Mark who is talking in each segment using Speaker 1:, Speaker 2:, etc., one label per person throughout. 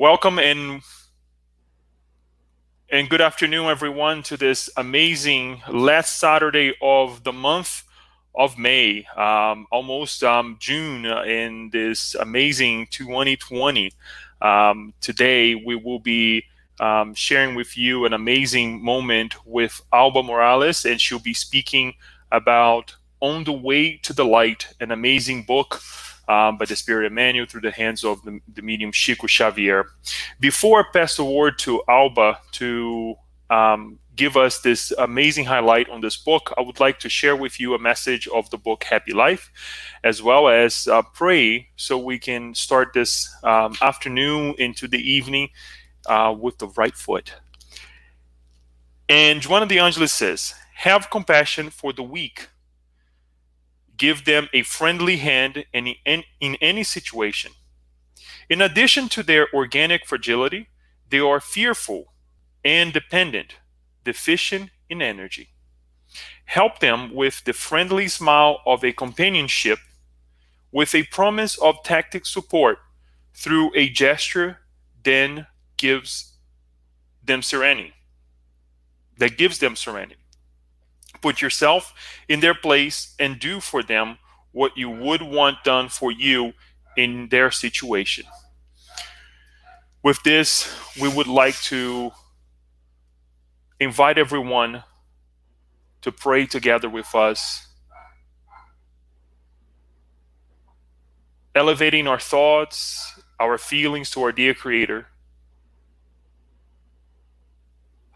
Speaker 1: Welcome and good afternoon, everyone, to this amazing last Saturday of the month of May, almost June, in this amazing 2020. Today, we will be sharing with you an amazing moment with Alba Morales, and she'll be speaking about On the Way to the Light, an amazing book by the Spirit Emmanuel through the hands of the medium Chico Xavier. Before I pass the word to Alba to give us this amazing highlight on this book, I would like to share with you a message of the book Happy Life, as well as pray so we can start this afternoon into the evening with the right foot. And Joana de Angelis says, have compassion for the weak. Give them a friendly hand in any situation. In addition to their organic fragility, they are fearful and dependent, deficient in energy. Help them with the friendly smile of a companionship, with a promise of tactic support through a gesture that gives them serenity. Put yourself in their place and do for them what you would want done for you in their situation. With this, we would like to invite everyone to pray together with us, elevating our thoughts, our feelings to our dear Creator,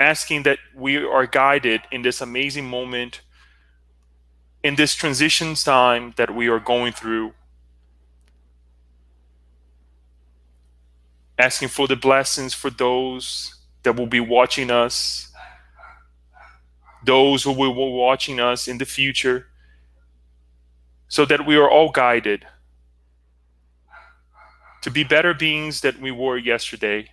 Speaker 1: asking that we are guided in this amazing moment, in this transition time that we are going through, asking for the blessings for those that will be watching us, those who will be watching us in the future, so that we are all guided to be better beings than we were yesterday,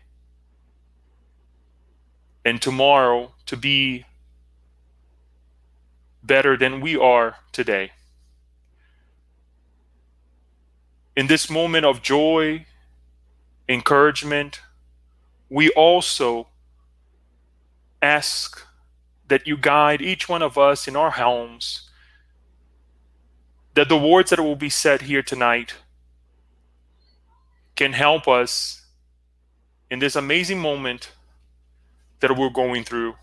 Speaker 1: and tomorrow to be better than we are today. In this moment of joy, encouragement, we also ask that you guide each one of us in our homes, that the words that will be said here tonight can help us in this amazing moment that we're going through,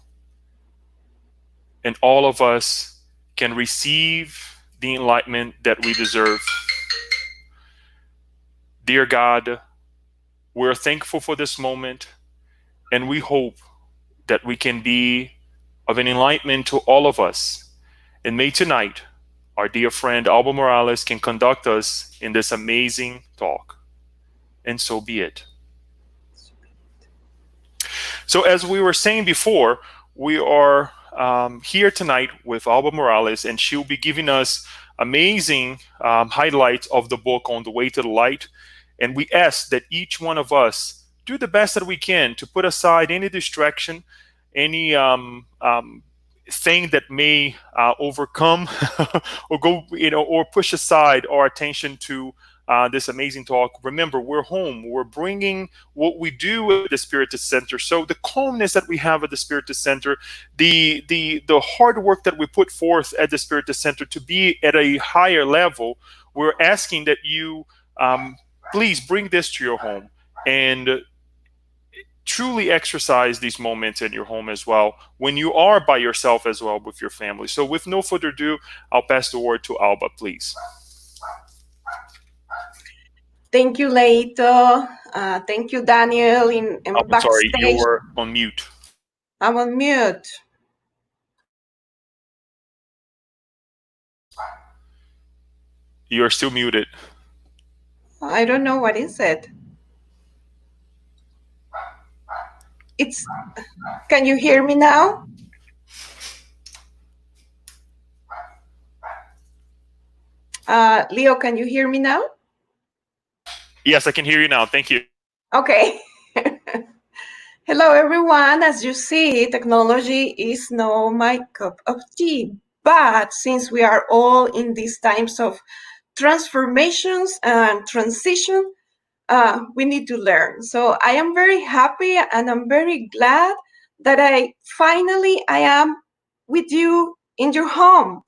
Speaker 1: and all of us can receive the enlightenment that we deserve. Dear God, we're thankful for this moment, and we hope that we can be of an enlightenment to all of us. And may tonight, our dear friend Alba Morales can conduct us in this amazing talk. And so be it. So as we were saying before, we are here tonight with Alba Morales, and she'll be giving us amazing highlights of the book On the Way to the Light. And we ask that each one of us do the best that we can to put aside any distraction, any thing that may overcome or go, or push aside our attention to this amazing talk. Remember, we're home. We're bringing what we do at the Spiritist Center. So the calmness that we have at the Spiritist Center, the hard work that we put forth at the Spiritist Center to be at a higher level, we're asking that you please bring this to your home and truly exercise these moments in your home as well, when you are by yourself as well with your family. So with no further ado, I'll pass the word to Alba, please.
Speaker 2: Thank you, Leito. Thank you, Daniel.
Speaker 1: I'm sorry, you're on mute.
Speaker 2: I'm on mute.
Speaker 1: You're still muted.
Speaker 2: I don't know what is it. Can you hear me now? Leo, can you hear me now?
Speaker 1: Yes, I can hear you now. Thank you.
Speaker 2: Okay. Hello, everyone. As you see, technology is not my cup of tea. But since we are all in these times of transformations and transition, we need to learn. So I am very happy and I'm very glad that I am with you in your home.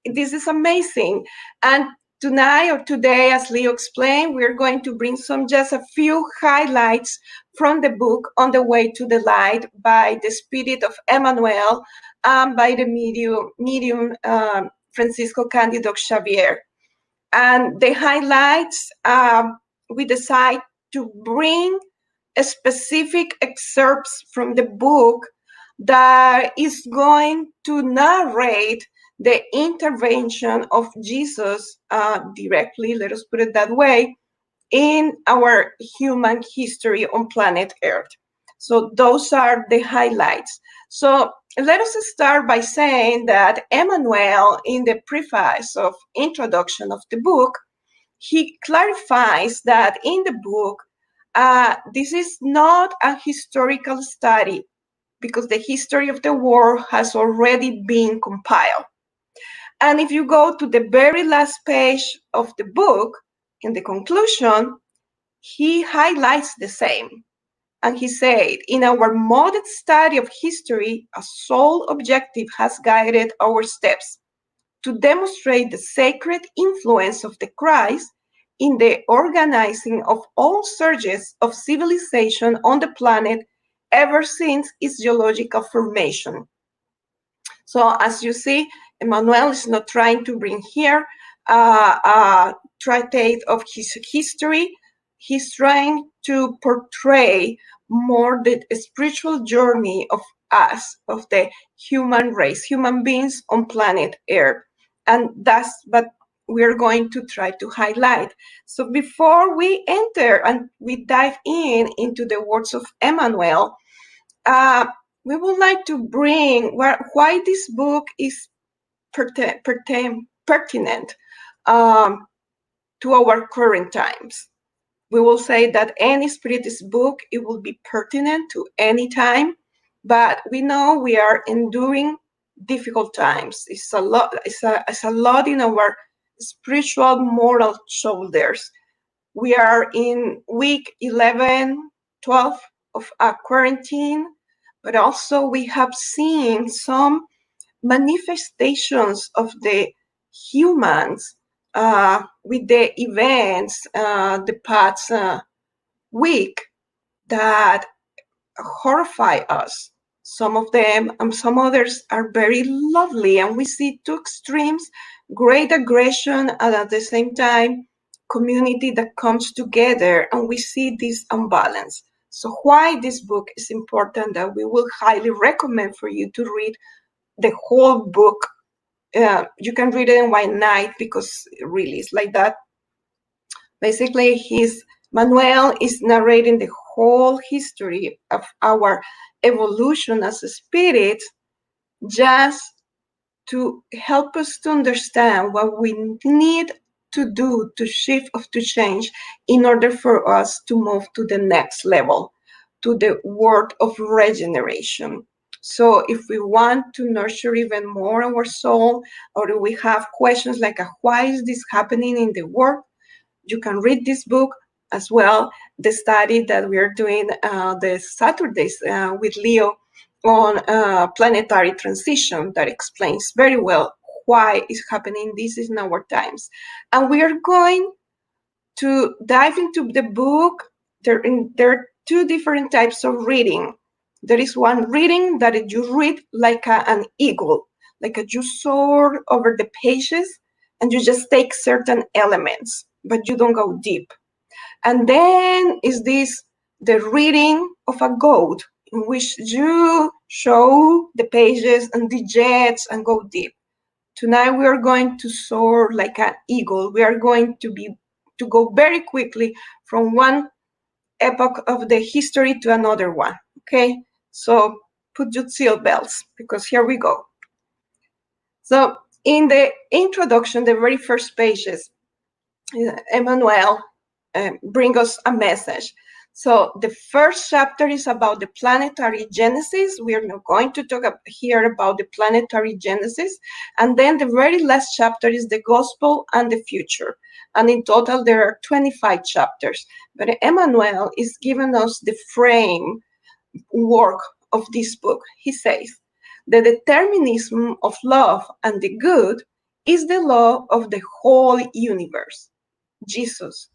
Speaker 2: This is amazing. And tonight or today, as Leo explained, we're going to bring just a few highlights from the book On the Way to the Light by the Spirit of Emmanuel and by the medium Francisco Cándido Xavier. And the highlights, we decide to bring specific excerpts from the book that is going to narrate the intervention of Jesus directly, let us put it that way, in our human history on planet Earth. So those are the highlights. So let us start by saying that Emmanuel, in the preface of introduction of the book, he clarifies that in the book, this is not a historical study because the history of the world has already been compiled. And if you go to the very last page of the book, in the conclusion, he highlights the same. And he said, in our modern study of history, a sole objective has guided our steps to demonstrate the sacred influence of the Christ in the organizing of all surges of civilization on the planet ever since its geological formation. So as you see, Emmanuel is not trying to bring here a treatise of his history. He's trying to portray more the spiritual journey of us, of the human race, human beings on planet Earth. And that's what we're going to try to highlight. So before we enter and we dive into the words of Emmanuel, we would like to bring why this book is pertinent to our current times. We will say that any Spiritist book, it will be pertinent to any time, but we know we are enduring difficult times. It's a lot in our spiritual, moral shoulders. We are in week 11, 12 of a quarantine, but also we have seen some manifestations of the humans with the events the past week that horrify us. Some of them and some others are very lovely, and we see two extremes: great aggression and at the same time community that comes together, and we see this imbalance. So why this book is important, that we will highly recommend for you to read the whole book. You can read it in one night because really it's like that. Basically, Manuel is narrating the whole history of our evolution as a spirit, just to help us to understand what we need to do to shift or to change in order for us to move to the next level, to the world of regeneration. So if we want to nurture even more our soul, or do we have questions like, why is this happening in the world? You can read this book as well, the study that we are doing the Saturdays with Leo on planetary transition that explains very well why is happening this in our times. And we are going to dive into the book. There are two different types of reading. There is one reading that you read like an eagle, like you soar over the pages and you just take certain elements, but you don't go deep. And then is the reading of a goat, in which you show the pages and the jets and go deep. Tonight we are going to soar like an eagle. We are going to go very quickly from one epoch of the history to another one. Okay, so put your seat belts because here we go. So in the introduction, the very first pages, Emmanuel bring us a message So the first chapter is about the planetary genesis. We are not going to talk here about the planetary genesis. And then the very last chapter is the gospel and the future. And in total, there are 25 chapters. But Emmanuel is giving us the framework of this book. He says, the determinism of love and the good is the law of the whole universe. Jesus,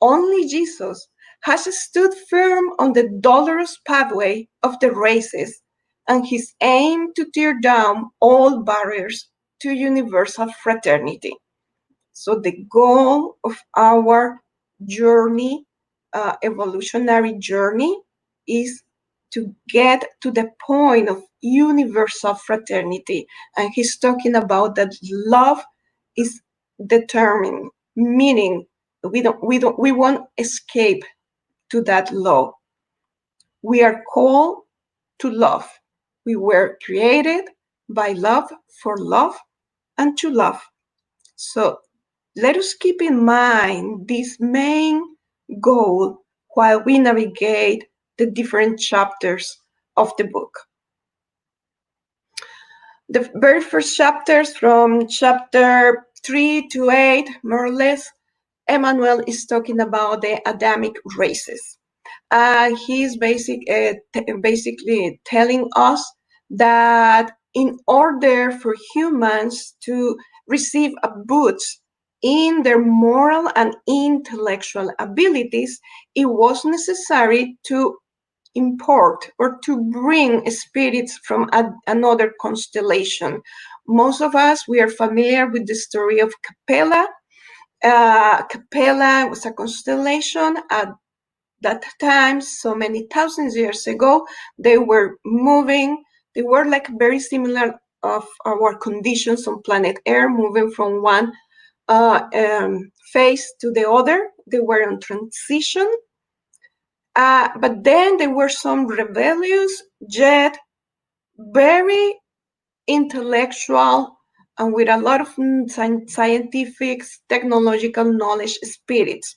Speaker 2: only Jesus, has stood firm on the dolorous pathway of the races, and his aim to tear down all barriers to universal fraternity. So the goal of our journey, evolutionary journey, is to get to the point of universal fraternity. And he's talking about that love is determined, meaning we won't escape to that law. We are called to love. We were created by love, for love, and to love. So let us keep in mind this main goal while we navigate the different chapters of the book. The very first chapters, from chapter 3 to 8, more or less, Emmanuel is talking about the Adamic races. He's basically telling us that in order for humans to receive a boost in their moral and intellectual abilities, it was necessary to import or to bring spirits from another constellation. Most of us, we are familiar with the story of Capella. Capella was a constellation at that time, so many thousands of years ago. They were moving, they were like very similar of our conditions on planet Earth, moving from one phase to the other. They were on transition, but then there were some rebellious, yet very intellectual and with a lot of scientific, technological knowledge spirits,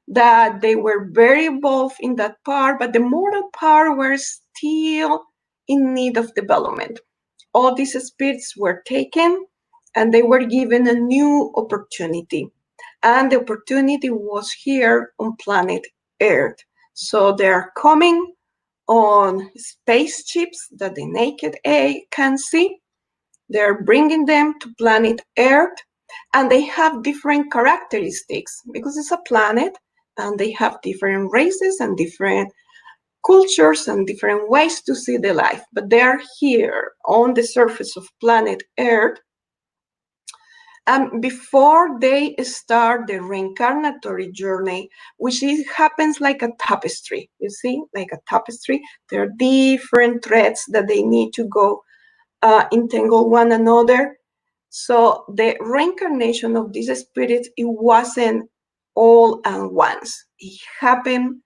Speaker 2: that they were very involved in that part, but the moral part were still in need of development. All these spirits were taken and they were given a new opportunity. And the opportunity was here on planet Earth. So they are coming on spaceships that the naked eye can see. They're bringing them to planet Earth, and they have different characteristics because it's a planet, and they have different races and different cultures and different ways to see the life. But they are here on the surface of planet Earth. And before they start the reincarnatory journey, which happens like a tapestry, you see, like a tapestry, there are different threads that they need to go entangle one another. So the reincarnation of these spirits, it wasn't all at once. It happened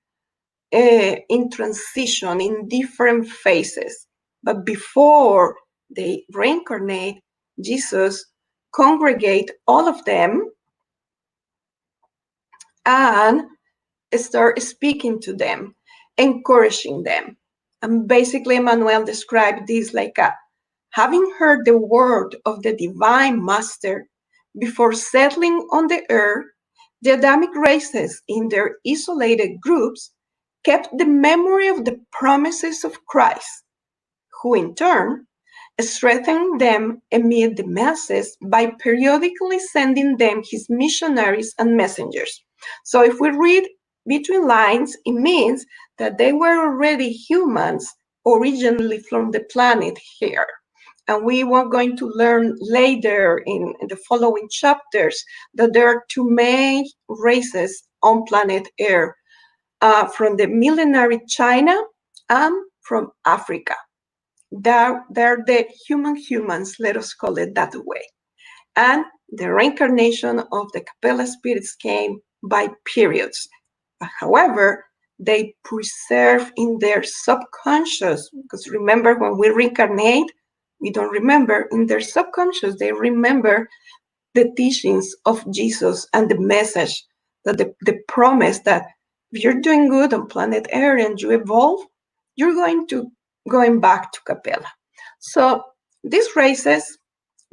Speaker 2: in transition, in different phases. But before they reincarnate, Jesus congregate all of them and start speaking to them, encouraging them. And basically, Emmanuel described this like having heard the word of the divine master before settling on the earth. The Adamic races, in their isolated groups, kept the memory of the promises of Christ, who in turn strengthened them amid the masses by periodically sending them his missionaries and messengers. So if we read between lines, it means that they were already humans originally from the planet here. And we were going to learn later in the following chapters that there are two main races on planet Earth, from the millenary China and from Africa. They're the humans, let us call it that way. And the reincarnation of the Capella spirits came by periods. However, they preserve in their subconscious, because remember, when we reincarnate, we don't remember. In their subconscious, they remember the teachings of Jesus and the message, that the promise that If you're doing good on planet Earth and you evolve, you're going back to Capella. So these races,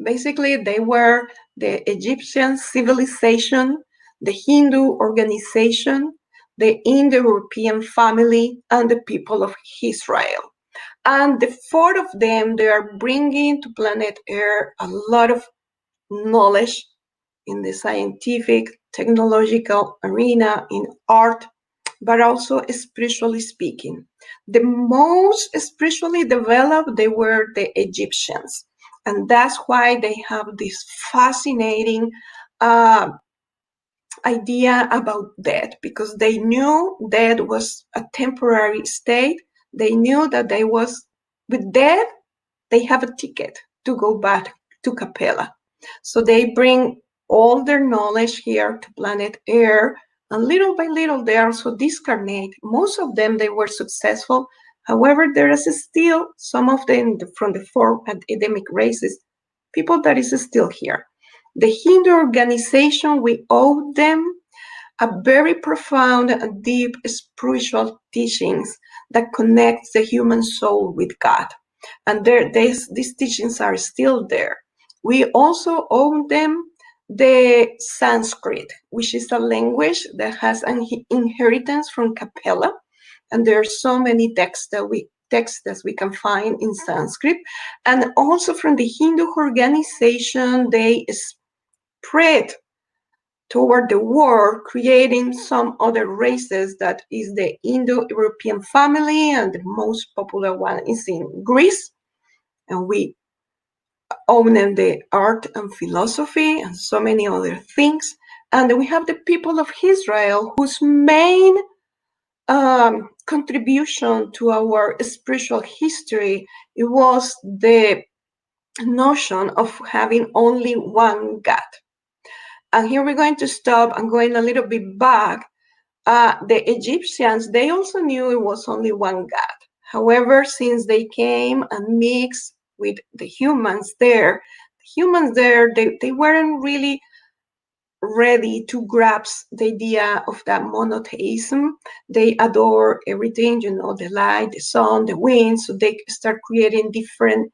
Speaker 2: basically, they were the Egyptian civilization, the Hindu organization, the Indo-European family, and the people of Israel. And the four of them, they are bringing to planet Earth a lot of knowledge in the scientific, technological arena, in art, but also spiritually speaking. The most spiritually developed, they were the Egyptians. And that's why they have this fascinating idea about death, because they knew death was a temporary state. They knew that they was, with death, they have a ticket to go back to Capella. So they bring all their knowledge here to planet Earth, and little by little they also discarnate. Most of them, they were successful. However, there is still some of them from the four Adamic races, people that is still here. The Hindu organization, we owe them a very profound and deep spiritual teachings that connects the human soul with God. And these teachings are still there. We also owe them the Sanskrit, which is a language that has an inheritance from Capella. And there are so many texts that we can find in Sanskrit. And also from the Hindu organization, they spread toward the world, creating some other races that is the Indo-European family, and the most popular one is in Greece. And we own them the art and philosophy and so many other things. And we have the people of Israel, whose main contribution to our spiritual history, it was the notion of having only one God. And here we're going to stop and going a little bit back. The Egyptians, they also knew it was only one God. However, since they came and mixed with the humans there, they weren't really ready to grasp the idea of that monotheism. They adore everything, the light, the sun, the wind, so they start creating different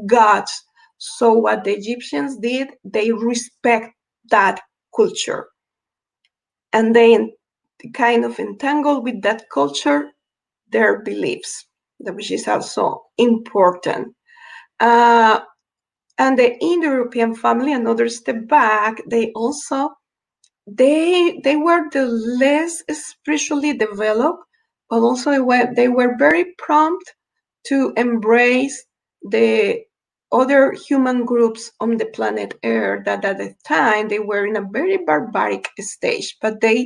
Speaker 2: gods. So what the Egyptians did, they respect that culture. And they kind of entangle with that culture their beliefs, which is also important. And the Indo-European family, another step back, they were the less spiritually developed, but also they were very prompt to embrace the other human groups on the planet Earth that at the time they were in a very barbaric stage, but they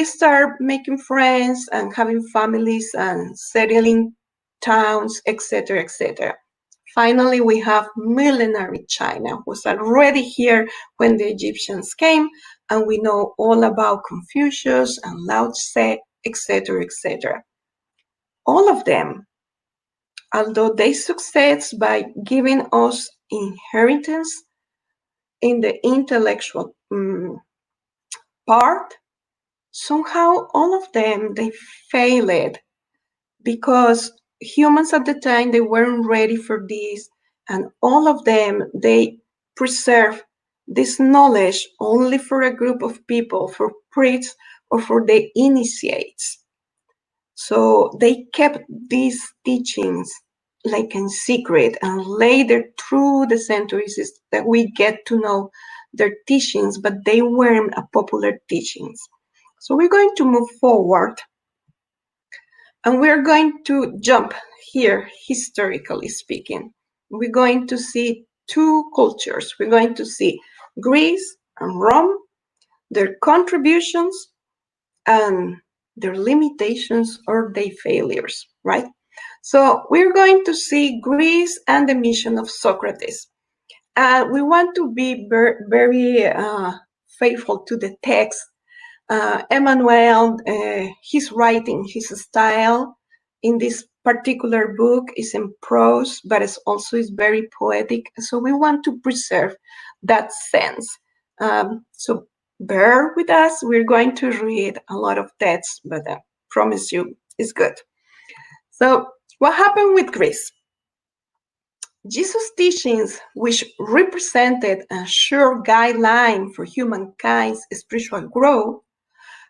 Speaker 2: start making friends and having families and settling towns, etc., etc. Finally, we have millenary China, who was already here when the Egyptians came, and we know all about Confucius and Lao Tse, etc., etc. All of them, although they succeed by giving us inheritance in the intellectual part, somehow all of them, they failed because humans at the time, they weren't ready for this, and all of them, they preserve this knowledge only for a group of people, for priests or for the initiates. So they kept these teachings like in secret, and later through the centuries that we get to know their teachings, but they weren't a popular teachings. So we're going to move forward, and we're going to jump here, historically speaking. We're going to see two cultures. We're going to see Greece and Rome, their contributions and their limitations or their failures, right? So we're going to see Greece and the mission of Socrates. We want to be very faithful to the text. Emmanuel, his writing, his style in this particular book is in prose, but it's also is very poetic. So we want to preserve that sense. So bear with us. We're going to read a lot of texts, but I promise you it's good. So, what happened with Greece? Jesus' teachings, which represented a sure guideline for humankind's spiritual growth,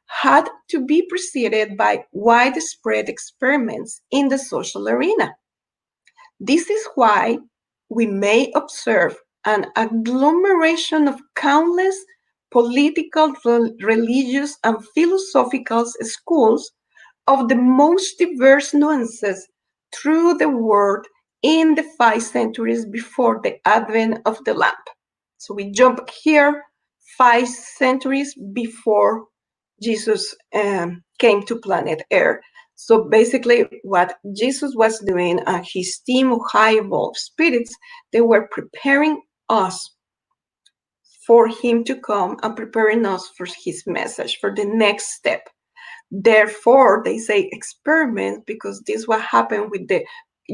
Speaker 2: had to be preceded by widespread experiments in the social arena. This is why we may observe an agglomeration of countless political, religious, and philosophical schools of the most diverse nuances through the world in the 5 centuries before the advent of the lamp. So we jump here 5 centuries before Jesus came to planet Earth. So basically, what Jesus was doing, his team of high evolved spirits, they were preparing us for him to come and preparing us for his message, for the next step. Therefore, they say experiment because this what happened with the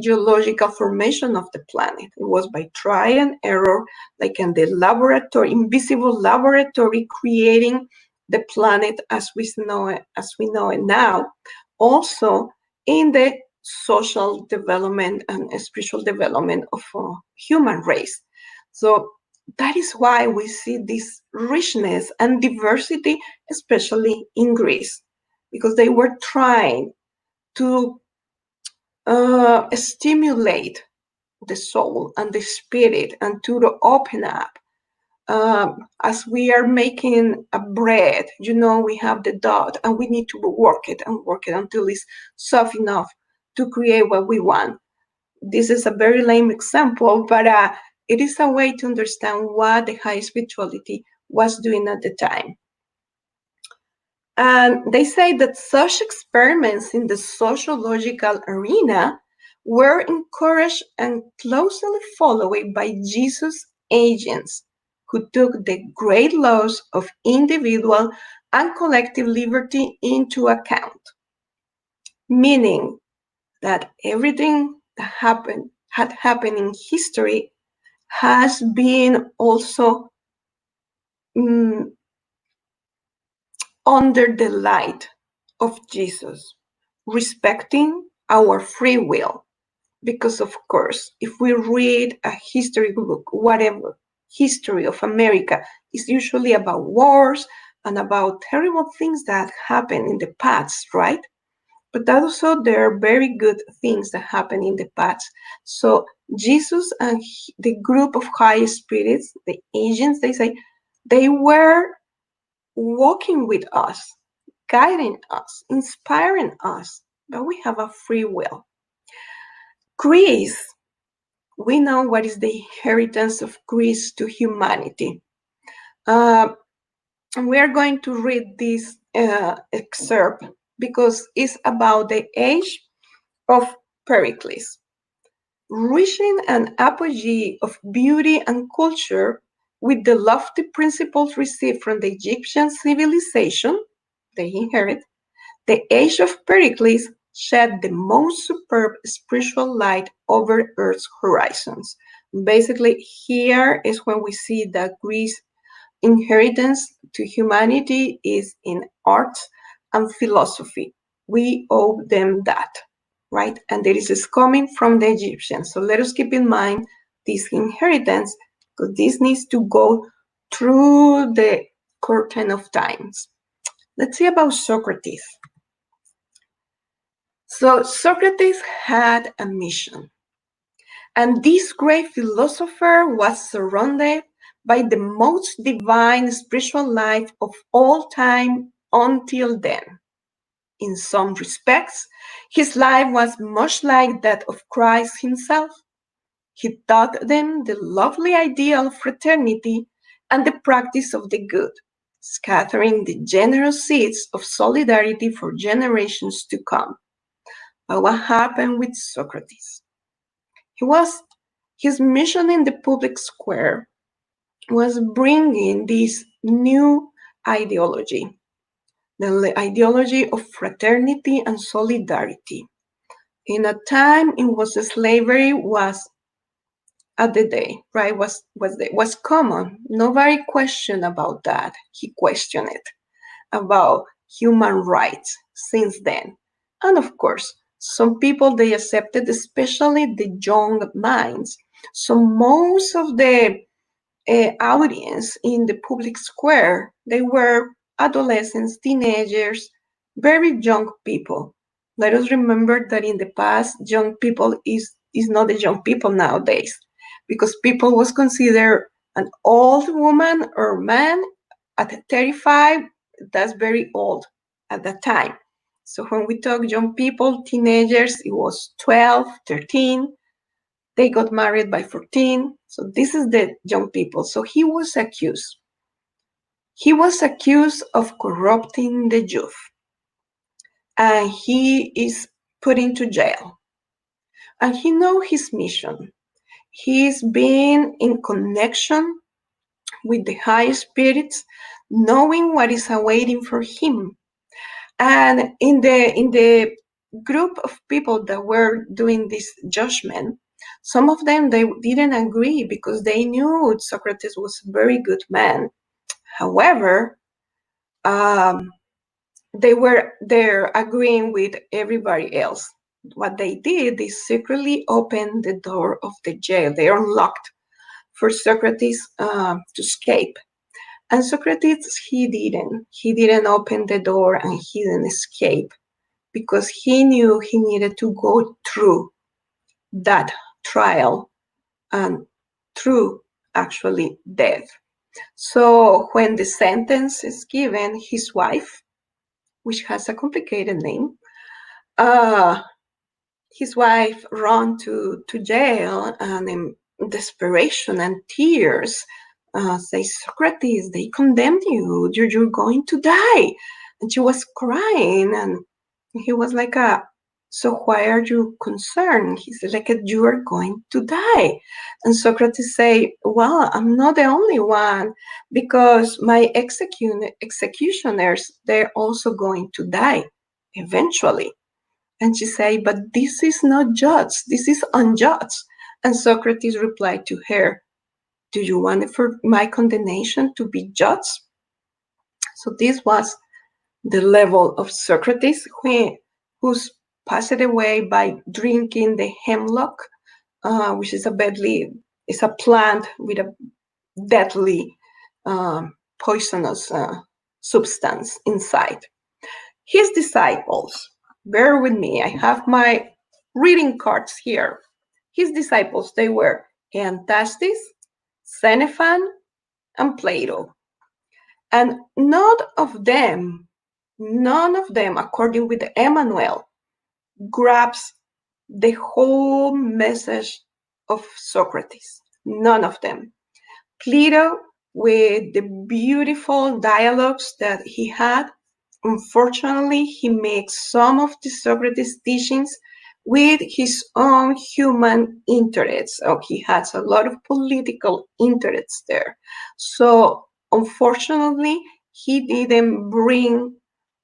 Speaker 2: geological formation of the planet. It was by trial and error, like in the laboratory, invisible laboratory, creating the planet as we know it now. Also, in the social development and spiritual development of human race. So that is why we see this richness and diversity, especially in Greece, because they were trying to stimulate the soul and the spirit and to open up. As we are making a bread, we have the dough and we need to work it and work it until it's soft enough to create what we want. This is a very lame example, but it is a way to understand what the high spirituality was doing at the time. And they say that such experiments in the sociological arena were encouraged and closely followed by Jesus' agents, who took the great laws of individual and collective liberty into account, meaning that everything that had happened in history has been also under the light of Jesus, respecting our free will. Because, of course, if we read a history book, whatever, history of America, is usually about wars and about terrible things that happen in the past, right? But also there are very good things that happen in the past. So Jesus and the group of high spirits, the agents, they say, they were walking with us, guiding us, inspiring us, but we have a free will. Greece, we know what is the inheritance of Greece to humanity. And we are going to read this excerpt because it's about the age of Pericles, reaching an apogee of beauty and culture with the lofty principles received from the Egyptian civilization they inherit. The age of Pericles shed the most superb spiritual light over Earth's horizons. Basically, here is when we see that Greece's inheritance to humanity is in art and philosophy. We owe them that, right? And this is coming from the Egyptians. So let us keep in mind this inheritance, because this needs to go through the curtain of times. Let's see about Socrates. So Socrates had a mission, and this great philosopher was surrounded by the most divine spiritual life of all time until then. In some respects, his life was much like that of Christ himself. He taught them the lovely ideal of fraternity and the practice of the good, scattering the generous seeds of solidarity for generations to come. But what happened with Socrates? His mission in the public square was bringing this new ideology, the ideology of fraternity and solidarity, in a time in which slavery was at the day, right? Was common. Nobody questioned about that. He questioned it about human rights since then. And of course, some people they accepted, especially the young minds. So most of the audience in the public square, they were adolescents, teenagers, very young people. Let us remember that in the past, young people is not the young people nowadays, because people was considered an old woman or man at 35. That's very old at that time. So when we talk young people, teenagers, it was 12, 13. They got married by 14. So this is the young people. So he was accused. He was accused of corrupting the youth. And he is put into jail. And he know his mission. He's been in connection with the high spirits, knowing what is awaiting for him. And in the group of people that were doing this judgment, some of them they didn't agree because they knew Socrates was a very good man. However, they were there agreeing with everybody else. What they did, they secretly opened the door of the jail. They unlocked for Socrates to escape. And Socrates, he didn't. He didn't open the door and he didn't escape because he knew he needed to go through that trial and through actually death. So when the sentence is given, his wife, which has a complicated name, uh, his wife ran to jail and in desperation and tears say, Socrates, they condemned you. You're going to die. And she was crying and he was like, so why are you concerned? He said, like, you are going to die. And Socrates say, well, I'm not the only one because my executioners, they're also going to die eventually. And she said, but this is not just, this is unjust. And Socrates replied to her, do you want for my condemnation to be just? So this was the level of Socrates, who's passed away by drinking the hemlock, which is a plant with a deadly poisonous substance inside. His disciples, bear with me, I have my reading cards here. His disciples, they were Antastes, Xenophon, and Plato. And none of them, according with Emmanuel, grabs the whole message of Socrates. None of them. Plato, with the beautiful dialogues that he had, unfortunately, he makes some of the Socrates teachings with his own human interests. So he has a lot of political interests there. So unfortunately, he didn't bring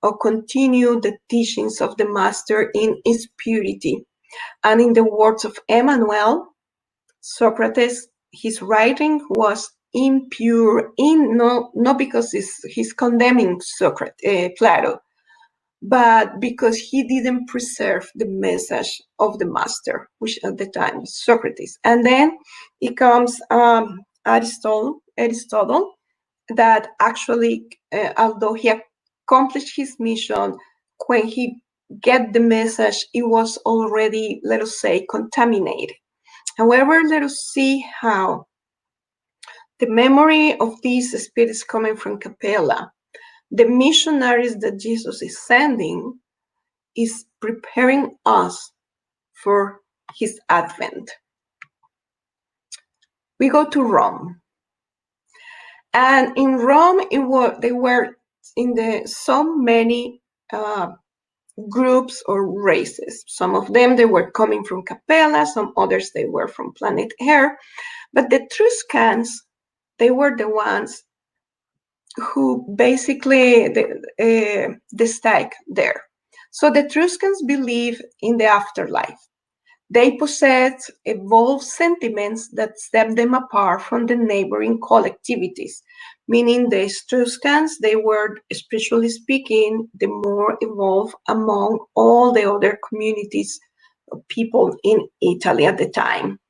Speaker 2: or continue the teachings of the master in its purity. And in the words of Emmanuel, Socrates, his writing was impure, not because he's condemning Plato, but because he didn't preserve the message of the master, which at the time was Socrates. And then it comes Aristotle, that actually, although he accomplished his mission, when he get the message, it was already, let us say, contaminated. However, let us see how the memory of these spirits coming from Capella, the missionaries that Jesus is sending, is preparing us for his advent. We go to Rome. And in Rome, they were in so many groups or races. Some of them, they were coming from Capella, some others, they were from planet Air. But the Etruscans, they were the ones who basically the stake there. So the Etruscans believe in the afterlife. They possessed evolved sentiments that set them apart from the neighboring collectivities, meaning the Etruscans, they were, spiritually speaking, the more evolved among all the other communities of people in Italy at the time.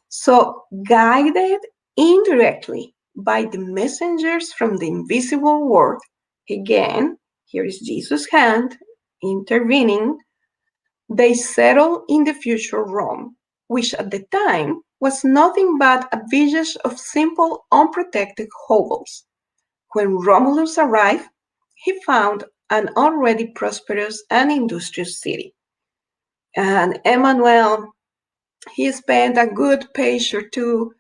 Speaker 2: So, guided indirectly by the messengers from the invisible world, again, here is Jesus' hand intervening, they settled in the future Rome, which at the time was nothing but a village of simple, unprotected hovels. When Romulus arrived, he found an already prosperous and industrious city. And Emmanuel, he spent a good page or two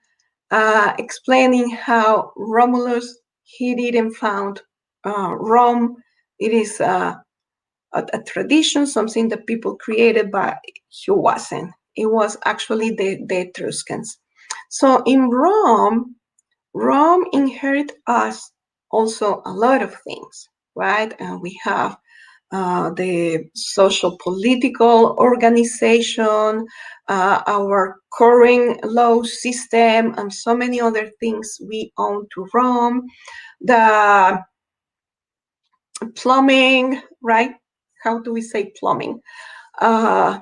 Speaker 2: explaining how Romulus, he didn't found Rome. It is a tradition, something that people created, but he wasn't. It was actually the Etruscans. So in Rome, Rome inherit us also a lot of things, right? And we have the social political organization, our current law system, and so many other things we own to Rome. The plumbing, right? How do we say plumbing?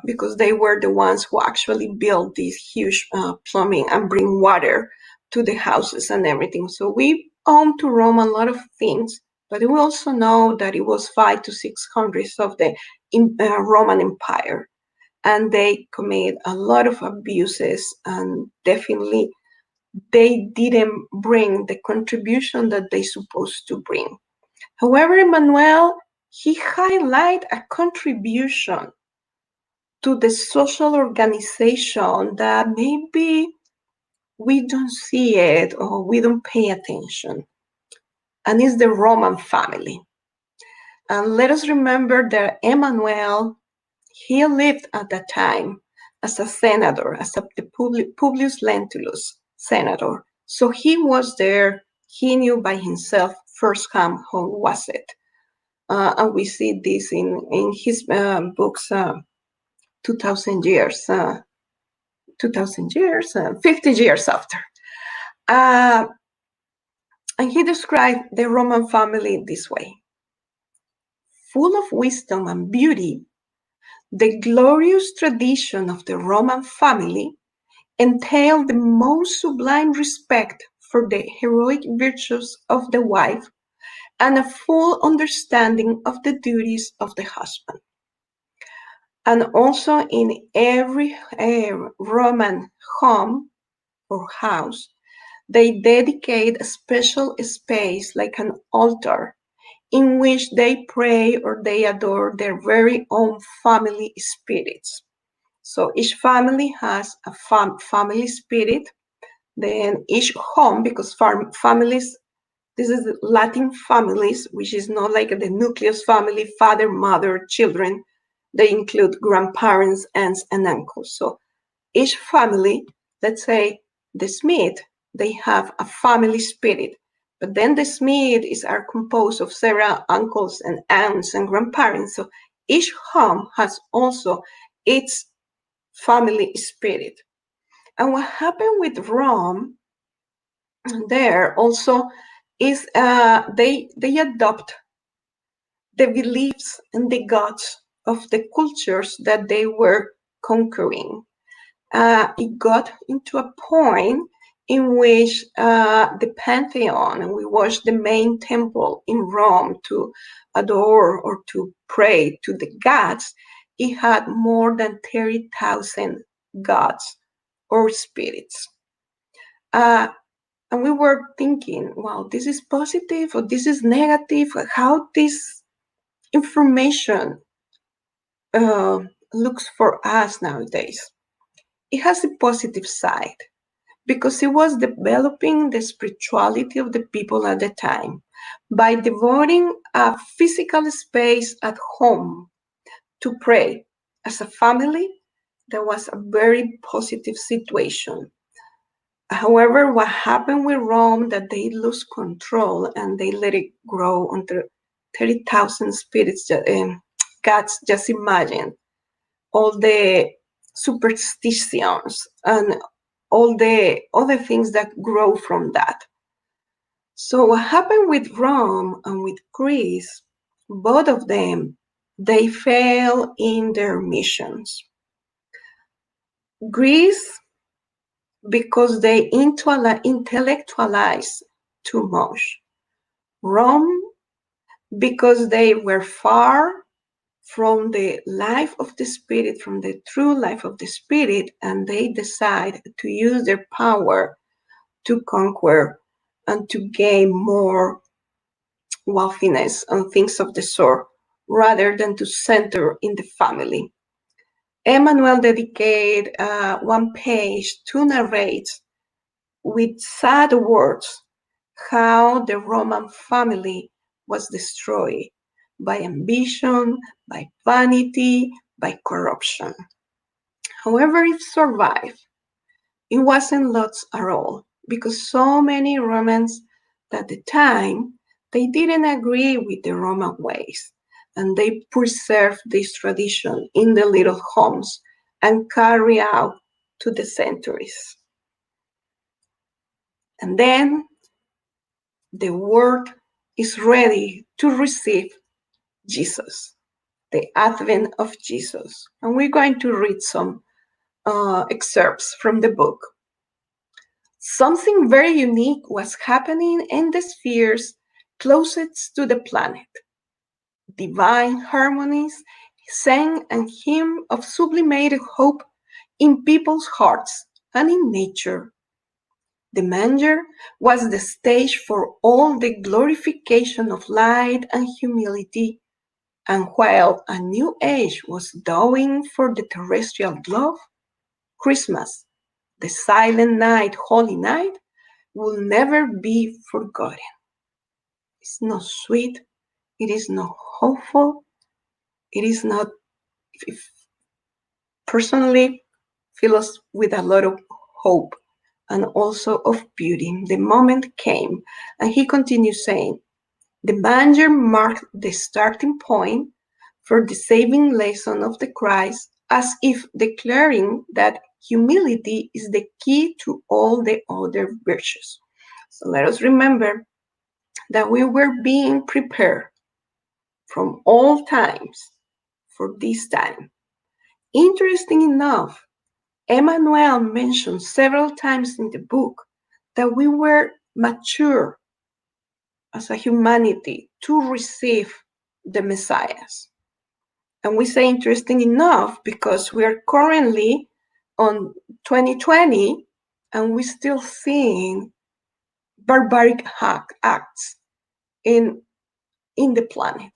Speaker 2: Because they were the ones who actually built these huge plumbing and bring water to the houses and everything. So we own to Rome a lot of things, but we also know that it was 500 to 600 of the Roman Empire, and they committed a lot of abuses, and definitely they didn't bring the contribution that they supposed to bring. However, Emmanuel, he highlight a contribution to the social organization that maybe we don't see it or we don't pay attention, and it's the Roman family. And let us remember that Emmanuel, he lived at that time as a senator, as the Publius Lentulus senator. So he was there. He knew by himself firsthand how was it. And we see this in his books, 2,000 years, 2,000 years, 50 years after. And he described the Roman family this way: full of wisdom and beauty, the glorious tradition of the Roman family entailed the most sublime respect for the heroic virtues of the wife and a full understanding of the duties of the husband. And also in every Roman home or house, they dedicate a special space like an altar in which they pray or they adore their very own family spirits. So each family has a family spirit. Then each home, because families, this is Latin families, which is not like the nucleus family, father, mother, children. They include grandparents, aunts, and uncles. So each family, let's say the Smith, they have a family spirit. But then the Smiths are composed of several uncles and aunts and grandparents. So each home has also its family spirit. And what happened with Rome there also is they adopt the beliefs and the gods of the cultures that they were conquering. It got into a point in which the Pantheon, and we watched the main temple in Rome to adore or to pray to the gods, it had more than 30,000 gods or spirits. And we were thinking, wow, this is positive or this is negative, how this information looks for us nowadays. It has a positive side because it was developing the spirituality of the people at the time by devoting a physical space at home to pray as a family. That was a very positive situation. However, what happened with Rome, that they lose control and they let it grow under 30,000 spirits, gods. Just imagine all the superstitions and all the other things that grow from that. So what happened with Rome and with Greece, both of them, they fail in their missions. Greece, because they intellectualize too much. Rome, because they were far from the life of the Spirit, from the true life of the Spirit, and they decide to use their power to conquer and to gain more wealthiness and things of the sort, rather than to center in the family. Emmanuel dedicated one page to narrate with sad words how the Roman family was destroyed by ambition, by vanity, by corruption. However, it survived. It wasn't lost at all, because so many Romans at the time, they didn't agree with the Roman ways, and they preserved this tradition in the little homes and carry out to the centuries. And then the world is ready to receive Jesus, the advent of Jesus. And we're going to read some excerpts from the book. Something very unique was happening in the spheres closest to the planet. Divine harmonies sang a hymn of sublimated hope in people's hearts and in nature. The manger was the stage for all the glorification of light and humility, and while a new age was dawning for the terrestrial globe, Christmas, the silent night, holy night, will never be forgotten. It's not sweet, it is not hopeful, it is not, personally, fills with a lot of hope and also of beauty. The moment came, and he continues saying, the manger marked the starting point for the saving lesson of the Christ, as if declaring that humility is the key to all the other virtues. So let us remember that we were being prepared from all times for this time. Interesting enough, Emmanuel mentions several times in the book that we were mature as a humanity to receive the Messiahs. And we say interesting enough because we are currently on 2020 and we're still seeing barbaric acts in the planet.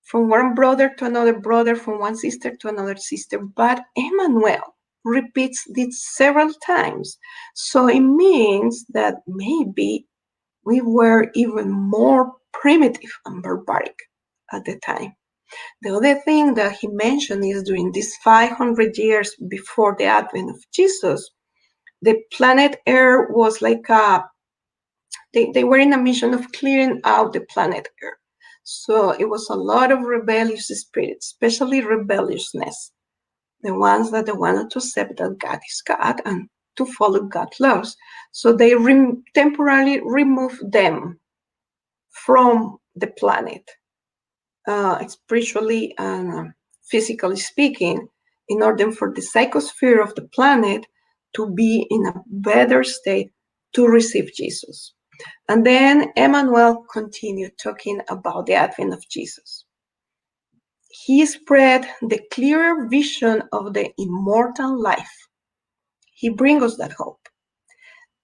Speaker 2: From one brother to another brother, from one sister to another sister. But Emmanuel repeats this several times. So it means that maybe we were even more primitive and barbaric at the time. The other thing that he mentioned is during these 500 years before the advent of Jesus, the planet Earth was like they were in a mission of clearing out the planet Earth. So it was a lot of rebellious spirits, especially rebelliousness, the ones that they wanted to accept that God is God and to follow God's laws. So they temporarily removed them from the planet, spiritually and physically speaking, in order for the psychosphere of the planet to be in a better state to receive Jesus. And then Emmanuel continued talking about the advent of Jesus. He spread the clearer vision of the immortal life. He brings us that hope,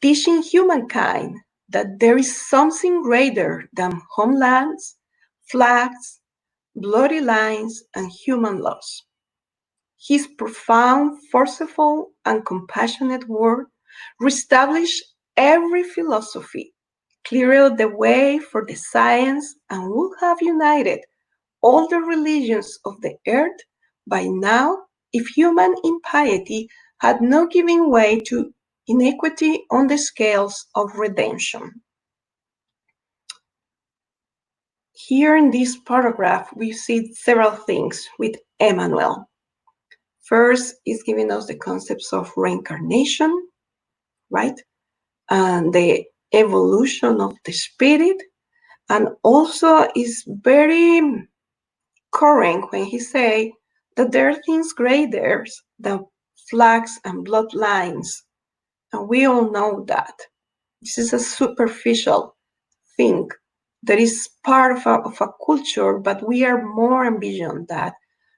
Speaker 2: teaching humankind that there is something greater than homelands, flags, bloody lines, and human laws. His profound, forceful, and compassionate word reestablished every philosophy, cleared the way for the science, and would have united all the religions of the earth by now if human impiety had not given way to iniquity on the scales of redemption. Here in this paragraph, we see several things with Emmanuel. First is giving us the concepts of reincarnation, right? And the evolution of the spirit. And also is very current when he say that there are things greater than flags and bloodlines. And we all know that. This is a superficial thing that is part of a culture, but we are more and beyond that.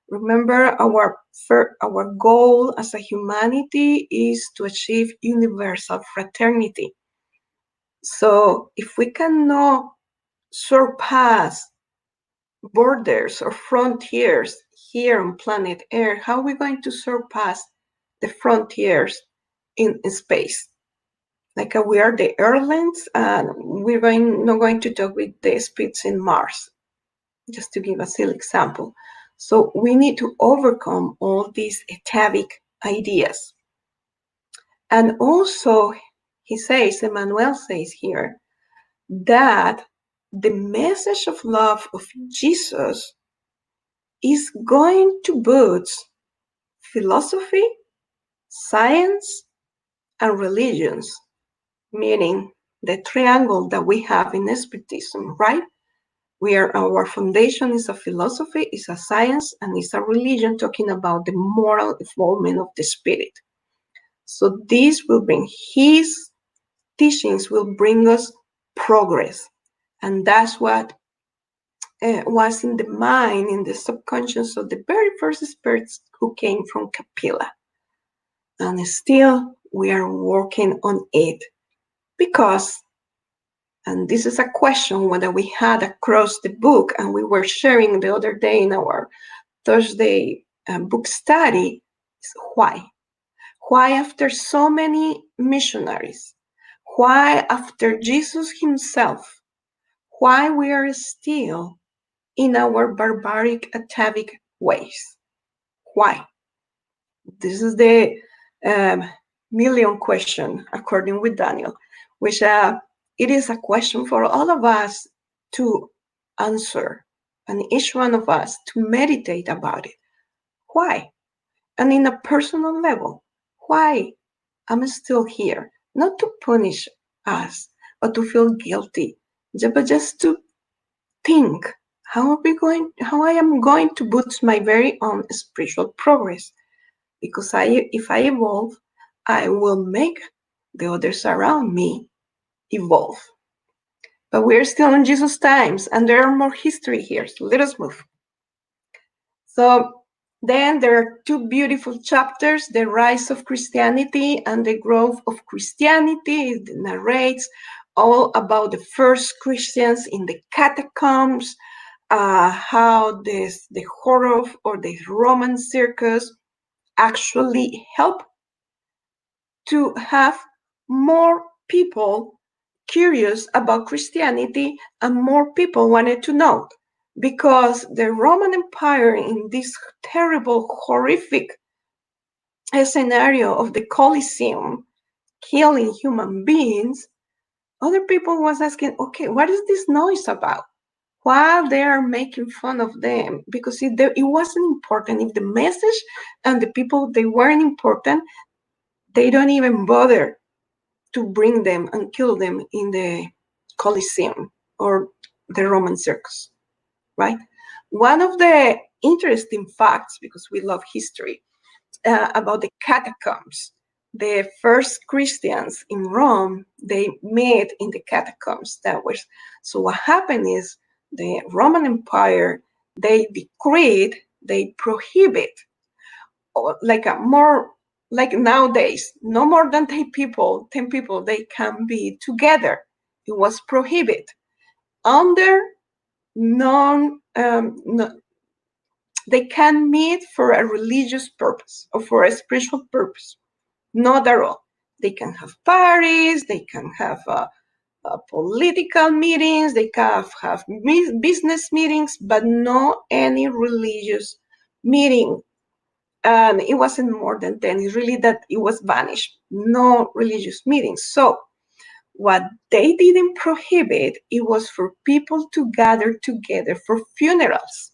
Speaker 2: Remember, our goal as a humanity is to achieve universal fraternity. So if we cannot surpass borders or frontiers here on planet Earth, how are we going to surpass the frontiers in space? Like we are the Earthlings, and not going to talk with the spirits in Mars, just to give a silly example. So we need to overcome all these atavic ideas. And also, Emmanuel says here, that the message of love of Jesus is going to boost philosophy, science, and religions, meaning the triangle that we have in Spiritism, right? Our foundation is a philosophy, is a science, and is a religion talking about the moral evolvement of the spirit. So his teachings will bring us progress. And that's what was in the mind, in the subconscious of the very first spirits who came from Capilla. And still we are working on it because, and this is a question that we had across the book, and we were sharing the other day in our Thursday book study, is why? Why after so many missionaries? Why after Jesus himself? Why we are still in our barbaric atavic ways? Why? This is the million question, according with Daniel, which it is a question for all of us to answer, and each one of us to meditate about it. Why? And in a personal level, why I'm still here? Not to punish us or to feel guilty, but just to think how I am going to boost my very own spiritual progress. Because if I evolve, I will make the others around me evolve. But we're still in Jesus' times, and there are more history here. So let us move. So then there are two beautiful chapters, the rise of Christianity and the growth of Christianity. It narrates all about the first Christians in the catacombs, how the horror or the Roman circus actually helped to have more people curious about Christianity, and more people wanted to know, because the Roman Empire, in this terrible, horrific scenario of the Colosseum, killing human beings, other people was asking, okay, what is this noise about? While they are making fun of them, because it wasn't important. If the message and the people, they weren't important, they don't even bother to bring them and kill them in the Colosseum or the Roman circus, right? One of the interesting facts, because we love history, about the catacombs, the first Christians in Rome, they met in the catacombs. So what happened is the Roman Empire, they decreed, they prohibit, like nowadays, no more than 10 people, they can be together. It was prohibited under no, they can meet for a religious purpose or for a spiritual purpose, not at all. They can have parties, they can have political meetings, they can have business meetings, but not any religious meeting. And it wasn't more than 10. It's really that it was banished. No religious meetings. So what they didn't prohibit, it was for people to gather together for funerals.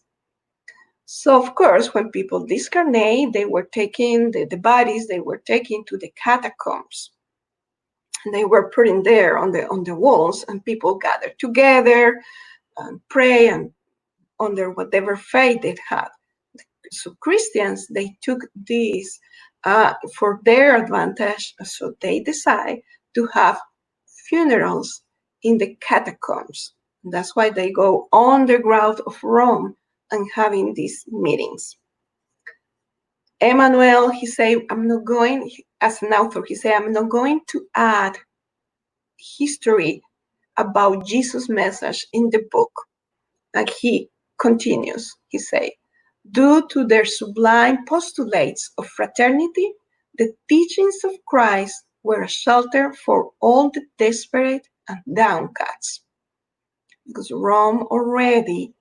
Speaker 2: So of course, when people discarnate, they were taking the bodies, they were taken to the catacombs. And they were put in there on the walls, and people gathered together and pray and under whatever faith they had. So Christians, they took this for their advantage, so they decide to have funerals in the catacombs. That's why they go underground of Rome and having these meetings. Emmanuel, he said, I'm not going, as an author, he said, I'm not going to add history about Jesus' message in the book. And he continues, he said, due to their sublime postulates of fraternity, the teachings of Christ were a shelter for all the desperate and downcast. Because Rome already,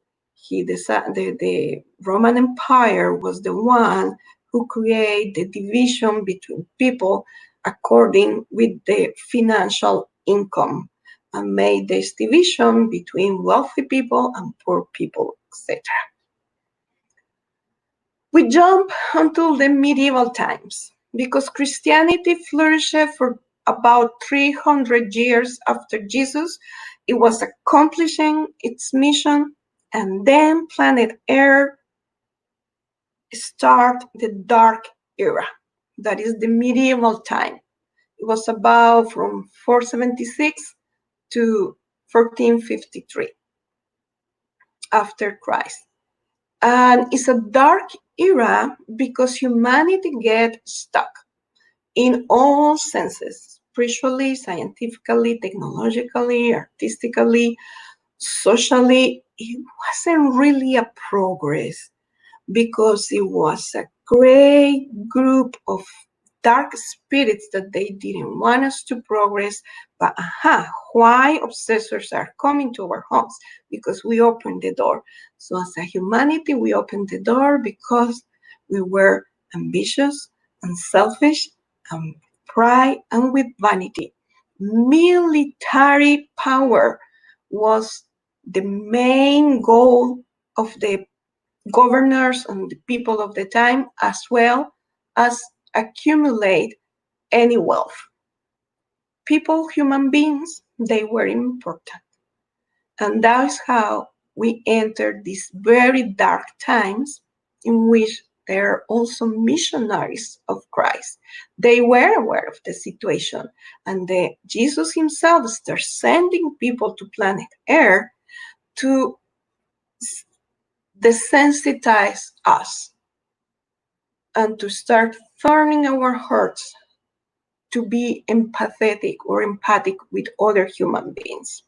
Speaker 2: the Roman Empire was the one who created the division between people according with the financial income and made this division between wealthy people and poor people, etc. We jump until the medieval times because Christianity flourished for about 300 years after Jesus. It was accomplishing its mission, and then planet Earth start the dark era. That is the medieval time. It was about from 476 to 1453 after Christ. And it's a dark era because humanity gets stuck in all senses, spiritually, scientifically, technologically, artistically, socially. It wasn't really a progress because it was a great group of dark spirits that they didn't want us to progress. But why obsessors are coming to our homes? Because we opened the door. So as a humanity, we opened the door because we were ambitious and selfish and pride and with vanity. Military power was the main goal of the governors and the people of the time, as well as accumulate any wealth. People, human beings, they were important. And that's how we entered these very dark times in which there are also missionaries of Christ. They were aware of the situation, and Jesus himself started sending people to planet Earth to desensitize us and to start turning our hearts to be empathetic or empathic with other human beings.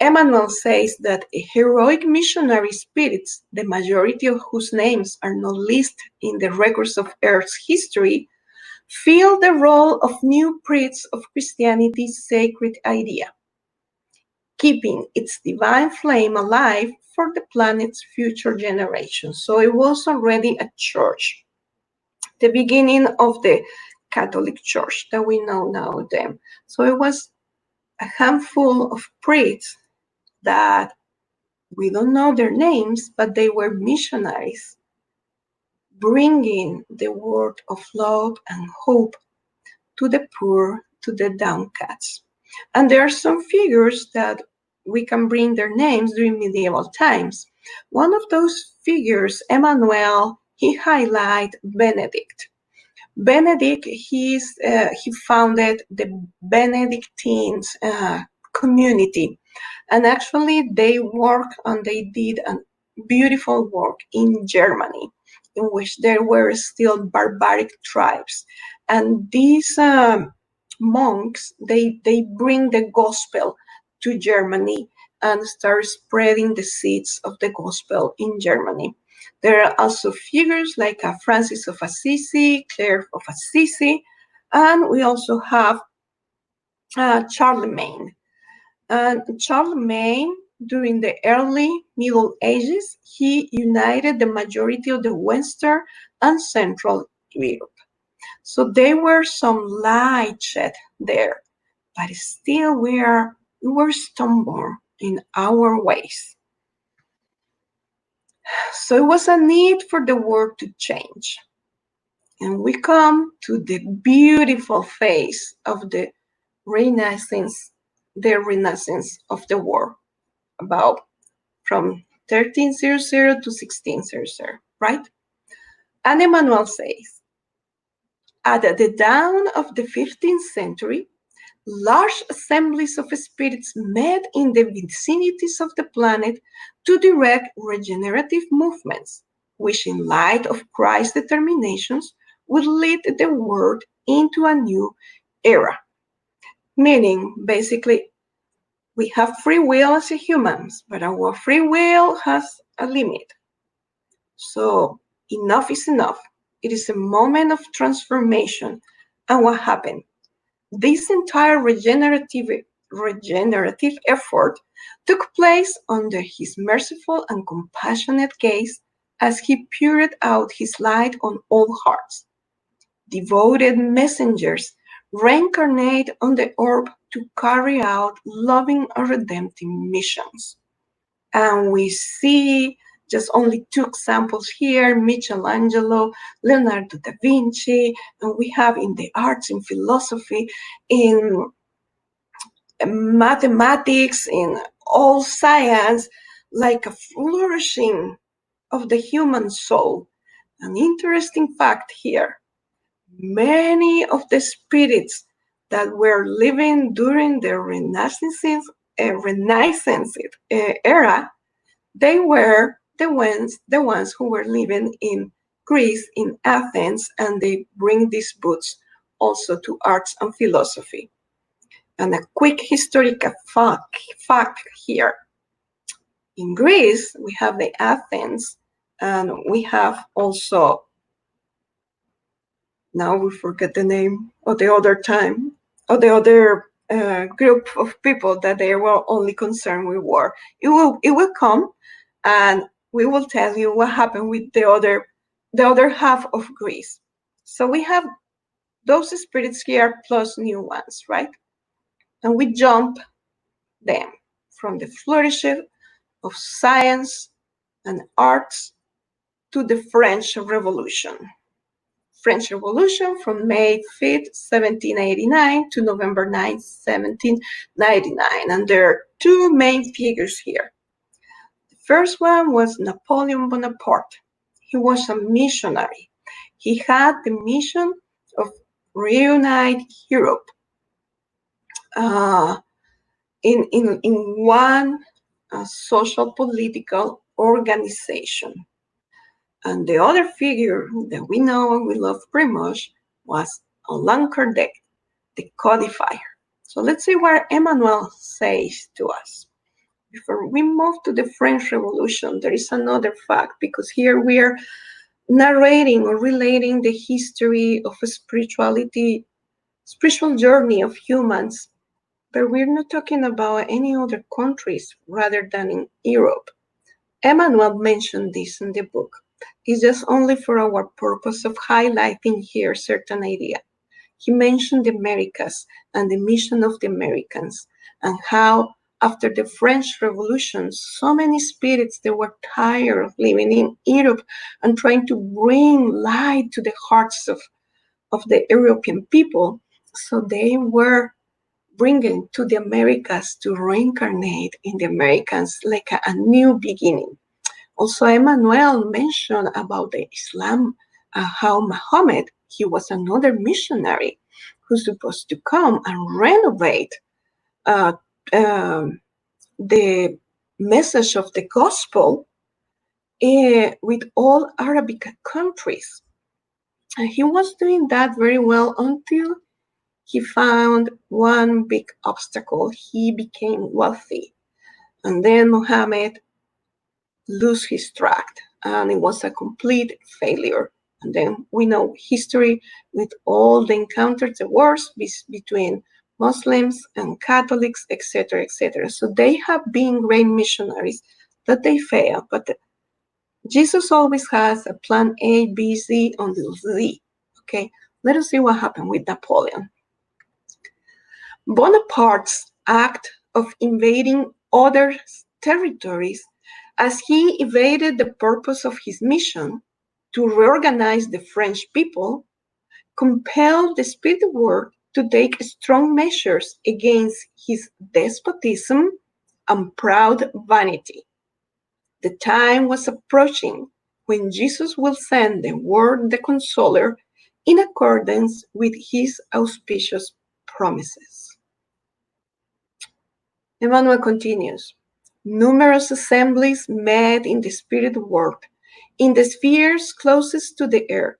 Speaker 2: Emmanuel says that heroic missionary spirits, the majority of whose names are not listed in the records of Earth's history, fill the role of new priests of Christianity's sacred idea, keeping its divine flame alive for the planet's future generations. So it was already a church, the beginning of the Catholic Church that we know now them. So it was a handful of priests that we don't know their names, but they were missionaries, bringing the word of love and hope to the poor, to the downcast. And there are some figures that we can bring their names during medieval times. One of those figures, Emmanuel, he highlighted Benedict. Benedict, he founded the Benedictine community. And actually, they worked and they did a beautiful work in Germany, in which there were still barbaric tribes. And these monks, they bring the gospel to Germany and start spreading the seeds of the gospel in Germany. There are also figures like Francis of Assisi, Clare of Assisi, and we also have Charlemagne. And Charlemagne, during the early Middle Ages, he united the majority of the Western and Central Europe. So there were some light shed there, but still we were stubborn in our ways. So it was a need for the world to change. And we come to the beautiful phase of the Renaissance of the world, about from 1300 to 1600, right? And Emmanuel says, at the dawn of the 15th century, large assemblies of spirits met in the vicinities of the planet to direct regenerative movements, which, in light of Christ's determinations, would lead the world into a new era. Meaning, basically, we have free will as humans, but our free will has a limit. So, enough is enough. It is a moment of transformation. And what happened? This entire regenerative effort took place under his merciful and compassionate gaze as he poured out his light on all hearts. Devoted messengers reincarnate on the earth to carry out loving and redemptive missions. And we see just only two examples here, Michelangelo, Leonardo da Vinci, and we have in the arts, in philosophy, in mathematics, in all science, like a flourishing of the human soul. An interesting fact here, many of the spirits that were living during the Renaissance era, they were the ones who were living in Greece, in Athens, and they bring these books also to arts and philosophy. And a quick historical fact here. In Greece, we have the Athens, and we have also, now we forget the name of the other time, of the other group of people that they were only concerned with war. It will come, and we will tell you what happened with the other half of Greece. So we have those spirits here plus new ones, right? And we jump them from the flourishing of science and arts to the French Revolution. French Revolution from May 5th, 1789 to November 9th, 1799. And there are two main figures here. The first one was Napoleon Bonaparte. He was a missionary. He had the mission of reunite Europe in one social political organization. And the other figure that we know and we love pretty much was Allan Kardec, the codifier. So let's see what Emmanuel says to us. Before we move to the French Revolution, there is another fact, because here we are narrating or relating the history of a spiritual journey of humans, but we're not talking about any other countries rather than in Europe. Emmanuel mentioned this in the book. It's just only for our purpose of highlighting here certain idea. He mentioned the Americas and the mission of the Americans, and how after the French Revolution, so many spirits, they were tired of living in Europe and trying to bring light to the hearts of the European people. So they were bringing to the Americas to reincarnate in the Americans like a new beginning. Also, Emmanuel mentioned about the Islam, how Muhammad, he was another missionary who's supposed to come and renovate the message of the gospel with all Arabic countries. And he was doing that very well until he found one big obstacle. He became wealthy. And then Muhammad lost his track, and it was a complete failure. And then we know history with all the encounters, the wars between Muslims and Catholics, etc., etc. So they have been great missionaries, but they fail. But Jesus always has a plan A, B, C until Z. Okay, let us see what happened with Napoleon. Bonaparte's act of invading other territories as he evaded the purpose of his mission to reorganize the French people, compelled the spirit world to take strong measures against his despotism and proud vanity. The time was approaching when Jesus will send the Word the Consoler in accordance with his auspicious promises. Emmanuel continues. Numerous assemblies met in the spirit world, in the spheres closest to the earth.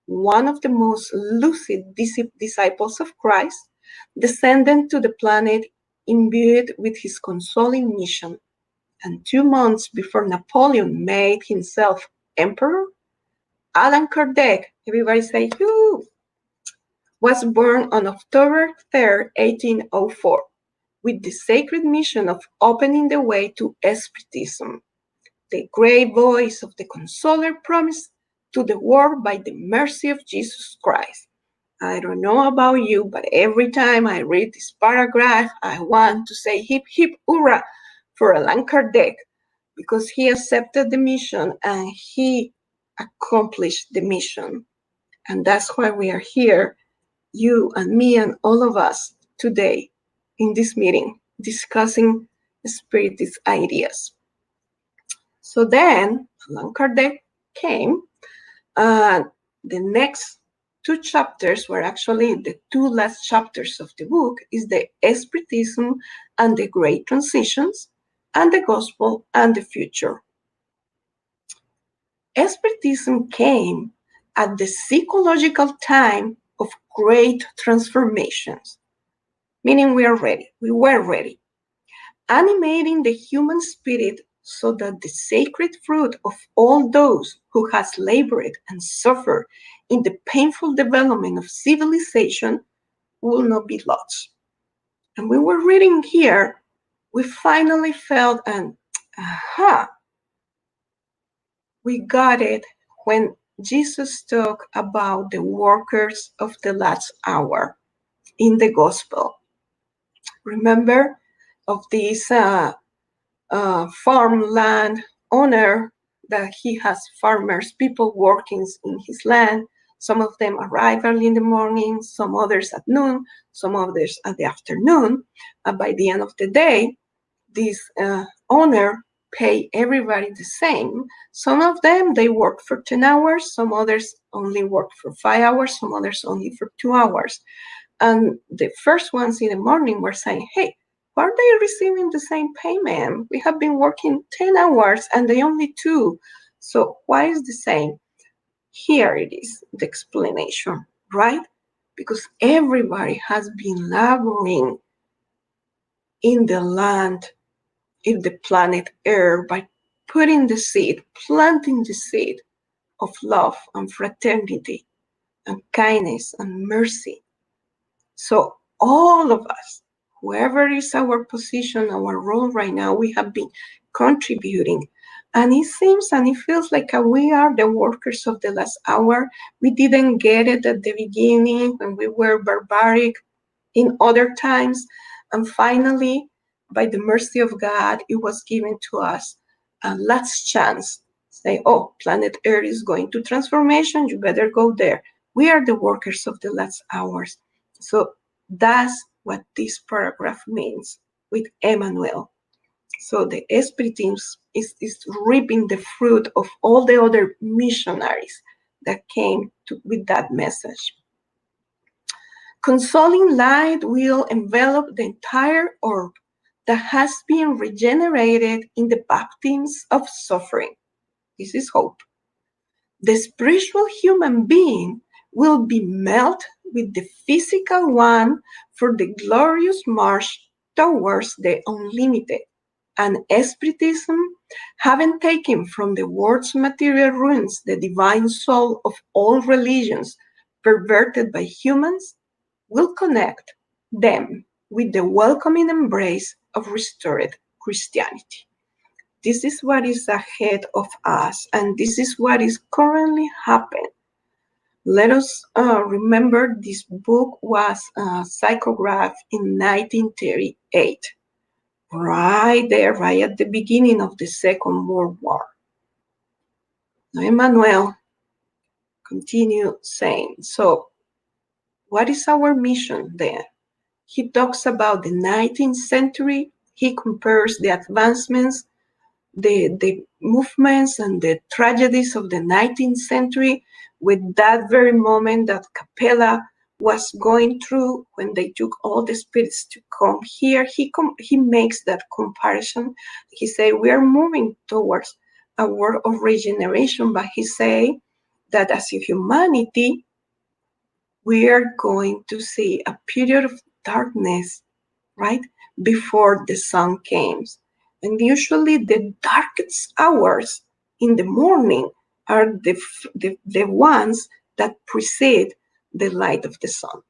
Speaker 2: One of the most lucid disciples of Christ descended to the planet imbued with his consoling mission, and 2 months before Napoleon made himself emperor, Allan Kardec, everybody say, "Yoo!" was born on October 3rd, 1804, with the sacred mission of opening the way to Spiritism, the great voice of the Consoler promised to the world by the mercy of Jesus Christ. I don't know about you, but every time I read this paragraph, I want to say hip hip hurrah for Allan Kardec, because he accepted the mission and he accomplished the mission. And that's why we are here, you and me and all of us today in this meeting, discussing Spiritist ideas. So then Allan Kardec came, and the next 2 chapters were actually the 2 last chapters of the book, is the Spiritism and the Great Transitions, and the Gospel and the Future. Spiritism came at the psychological time of great transformations, meaning we were ready, animating the human spirit so that the sacred fruit of all those who has labored and suffered in the painful development of civilization will not be lost. And we were reading here, we finally felt an aha, we got it when Jesus talked about the workers of the last hour in the gospel. Remember of this farmland owner that he has farmers, people working in his land. Some of them arrive early in the morning, some others at noon, some others at the afternoon. And by the end of the day, this owner pay everybody the same. Some of them, they work for 10 hours, some others only work for 5 hours, some others only for 2 hours. And the first ones in the morning were saying, hey, why are they receiving the same payment? We have been working 10 hours and they only 2. So why is the same? Here it is, the explanation, right? Because everybody has been laboring in the land, in the planet Earth, by putting the seed, planting the seed of love and fraternity and kindness and mercy. So all of us, whoever is our position, our role right now, we have been contributing. And it seems and it feels like we are the workers of the last hour. We didn't get it at the beginning when we were barbaric in other times. And finally, by the mercy of God, it was given to us a last chance. Say, oh, planet Earth is going to transformation, you better go there. We are the workers of the last hours. So that's what this paragraph means with Emmanuel. So the Spiritism is reaping the fruit of all the other missionaries that came with that message. Consoling light will envelop the entire orb that has been regenerated in the baptisms of suffering. This is hope. The spiritual human being will be melted with the physical one for the glorious march towards the unlimited. And Spiritism, having taken from the world's material ruins the divine soul of all religions perverted by humans, will connect them with the welcoming embrace of restored Christianity. This is what is ahead of us, and this is what is currently happening. Let us remember this book was psychographed in 1938. right there, right at the beginning of the Second World War. Now, Emmanuel continued saying, so what is our mission then? He talks about the 19th century. He compares the advancements, the movements, and the tragedies of the 19th century with that very moment that Capella was going through when they took all the spirits to come here. He makes that comparison. He say we are moving towards a world of regeneration, but he say that as a humanity, we are going to see a period of darkness, right? Before the sun comes. And usually the darkest hours in the morning are the ones that precede the light of the sun.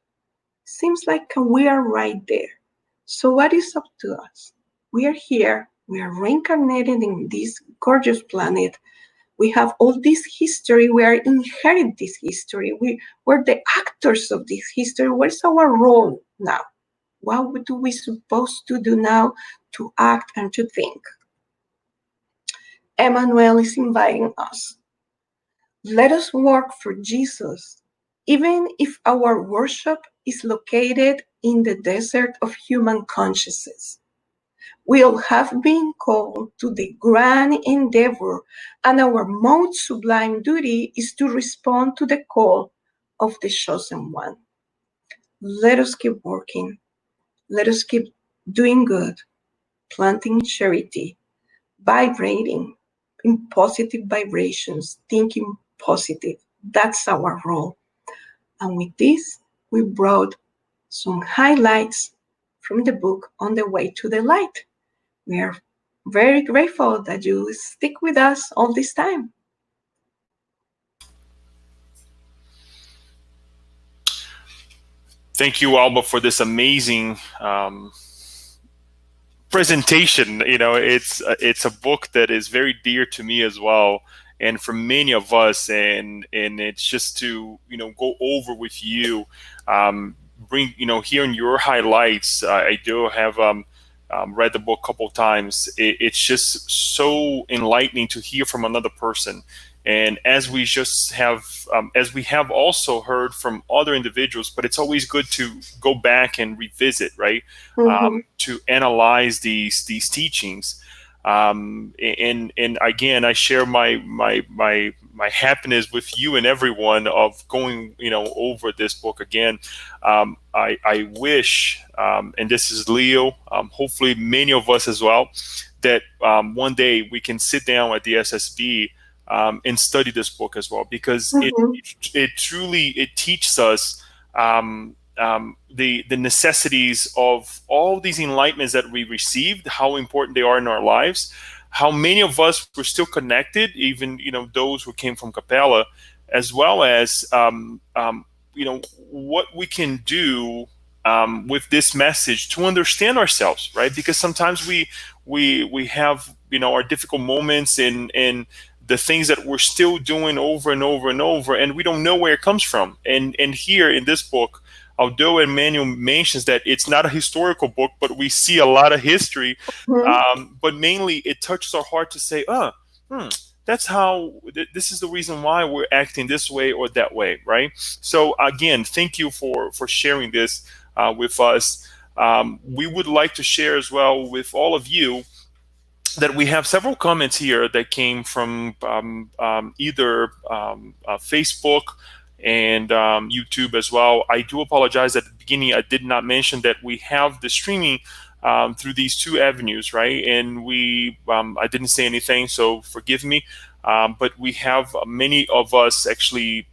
Speaker 2: Seems like we are right there. So what is up to us? We are here. We are reincarnated in this gorgeous planet. We have all this history. We are inherit this history. We're the actors of this history. What is our role now? What do we supposed to do now to act and to think? Emmanuel is inviting us. Let us work for Jesus, even if our worship is located in the desert of human consciousness. We all have been called to the grand endeavor, and our most sublime duty is to respond to the call of the chosen one. Let us keep working. Let us keep doing good, planting charity, vibrating in positive vibrations, thinking positive. That's our role. And with this, we brought some highlights from the book On the Way to the Light. We are very grateful that you stick with us all this time.
Speaker 1: Thank you, Alba, for this amazing presentation. It's a book that is very dear to me as well, and for many of us. And it's just to go over with you, bring hearing your highlights. I do have read the book a couple times. It's just so enlightening to hear from another person. And as we have also heard from other individuals, but it's always good to go back and revisit, right?
Speaker 2: Mm-hmm.
Speaker 1: To analyze these teachings. And again, I share my happiness with you and everyone of going over this book again. I wish, and this is Leo, hopefully many of us as well, that one day we can sit down at the SSB and study this book as well, because
Speaker 2: Mm-hmm.
Speaker 1: it truly it teaches us the necessities of all these enlightenments that we received, how important they are in our lives, how many of us were still connected, even those who came from Capella, as well as what we can do with this message to understand ourselves, right? Because sometimes we have our difficult moments in the things that we're still doing over and over and over, and we don't know where it comes from. And here in this book, although Emmanuel mentions that it's not a historical book, but we see a lot of history, but mainly it touches our heart to say, that's how, this is the reason why we're acting this way or that way, right? So again, thank you for sharing this with us. We would like to share as well with all of you that we have several comments here that came from either Facebook and YouTube as well. I do apologize at the beginning. I did not mention that we have the streaming through these two avenues, right? And I didn't say anything, so forgive me. But we have many of us actually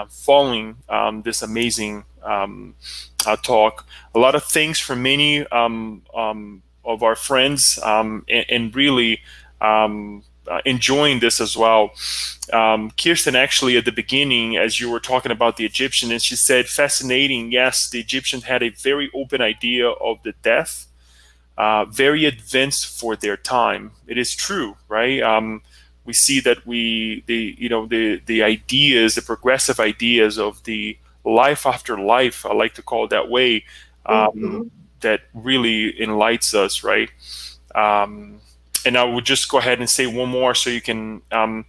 Speaker 1: following this amazing talk. A lot of thanks from many of our friends, and really enjoying this as well. Kirsten, actually, at the beginning, as you were talking about the Egyptian, and she said, fascinating. Yes, the Egyptians had a very open idea of the death, very advanced for their time. It is true, right? We see that the ideas, the progressive ideas of the life after life, I like to call it that way,
Speaker 2: Mm-hmm.
Speaker 1: that really enlightens us, right? Um, and I would just go ahead and say one more, so you can, well,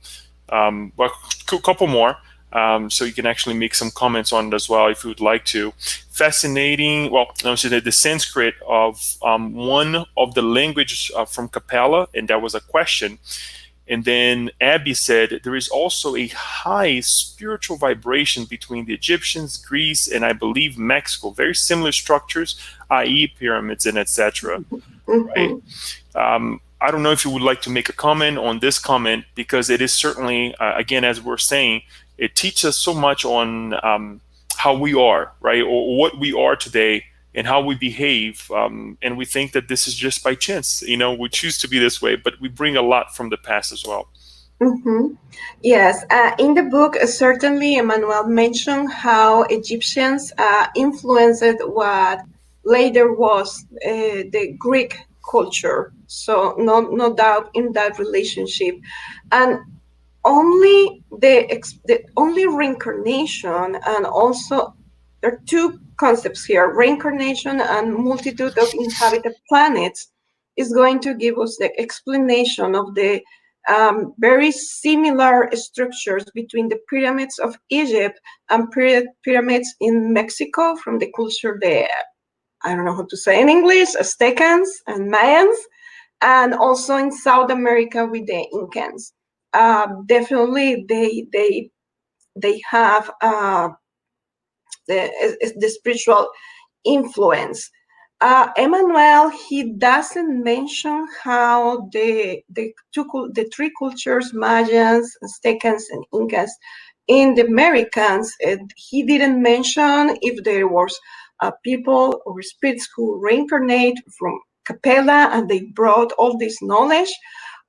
Speaker 1: a couple more, so you can actually make some comments on it as well if you would like to. Fascinating. Well, no, so the Sanskrit of one of the languages from Capella, and that was a question. And then Abby said there is also a high spiritual vibration between the Egyptians, Greece, and I believe Mexico. Very similar structures, i.e., pyramids and etc. Right?
Speaker 2: Mm-hmm.
Speaker 1: I don't know if you would like to make a comment on this comment, because it is certainly, again, as we're saying, it teaches us so much on how we are, right, or what we are today and how we behave. And we think that this is just by chance. We choose to be this way, but we bring a lot from the past as well.
Speaker 2: Mm-hmm. Yes, in the book, certainly Emmanuel mentioned how Egyptians influenced what later was the Greek culture. So no doubt in that relationship, and the only reincarnation, and also there are two concepts here: reincarnation and multitude of inhabited planets is going to give us the explanation of the very similar structures between the pyramids of Egypt and pyramids in Mexico from the culture there. I don't know how to say in English, Aztecans and Mayans, and also in South America with the Incans. Definitely, they have the spiritual influence. Emmanuel, he doesn't mention how the three cultures, Mayans, Aztecans, and Incas, in the Americans, he didn't mention if there was people or spirits who reincarnate from Capella and they brought all this knowledge,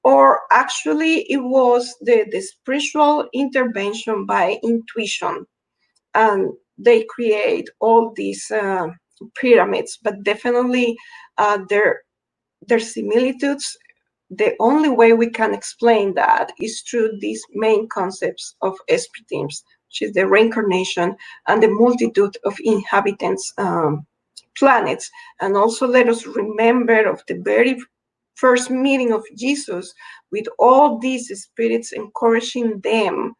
Speaker 2: or actually it was the spiritual intervention by intuition, and they create all these pyramids. But definitely their similitudes. The only way we can explain that is through these main concepts of Spiritism, which is the reincarnation and the multitude of inhabitants planets. And also let us remember of the very first meeting of Jesus with all these spirits encouraging them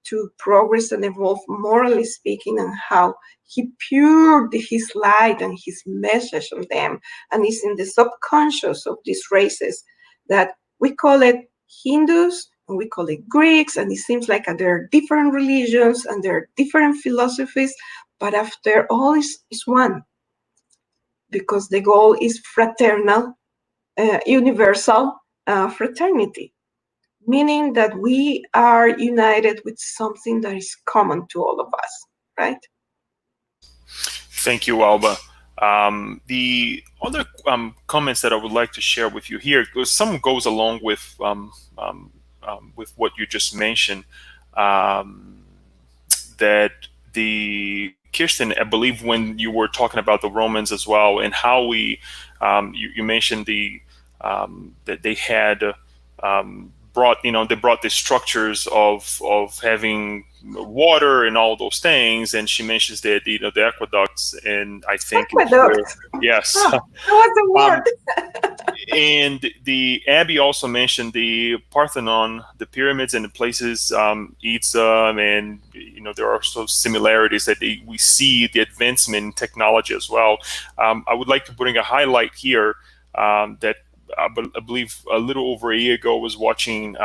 Speaker 2: to progress and evolve morally speaking, and how he poured his light and his message on them, and it's in the subconscious of these races that we call it Hindus and we call it Greeks, and it seems like there are different religions and there are different philosophies, but after all is one, because the goal is fraternal, universal fraternity, meaning that we are united with something that is common to all of us, right?
Speaker 1: Thank you, Alba. The other comments that I would like to share with you here, because some goes along with what you just mentioned, um, that the Kirsten, I believe, when you were talking about the Romans as well, and how you mentioned that they had they brought the structures of having water and all those things, and she mentions that the aqueducts, and I think it's where,
Speaker 2: Aqueduct.
Speaker 1: yes.
Speaker 2: Oh, that was the
Speaker 1: um,
Speaker 2: word.
Speaker 1: and the Abby also mentioned the Parthenon, the pyramids, and the places Giza, and there are also similarities that we see the advancement in technology as well. I would like to bring a highlight here, that I believe a little over a year ago I was watching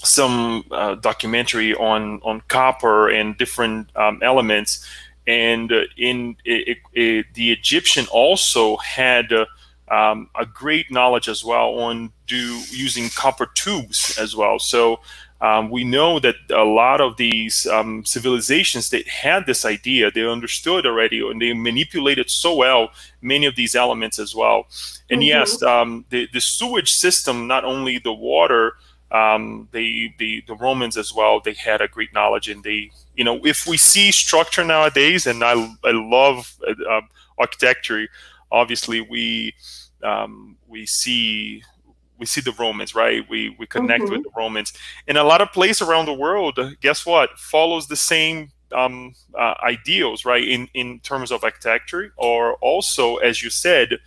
Speaker 1: some documentary on copper and different elements, and the Egyptian also had a great knowledge as well on using copper tubes as well. So we know that a lot of these civilizations, they had this idea, they understood already, and they manipulated so well many of these elements as well. And yes,
Speaker 2: Mm-hmm.
Speaker 1: the sewage system, not only the water, the Romans as well, they had a great knowledge. And if we see structure nowadays, and I love architecture, obviously we see the Romans, right? We connect with
Speaker 2: Mm-hmm.
Speaker 1: the Romans, and a lot of places around the world, guess what, follows the same ideals, right, in terms of architecture, or also, as you said,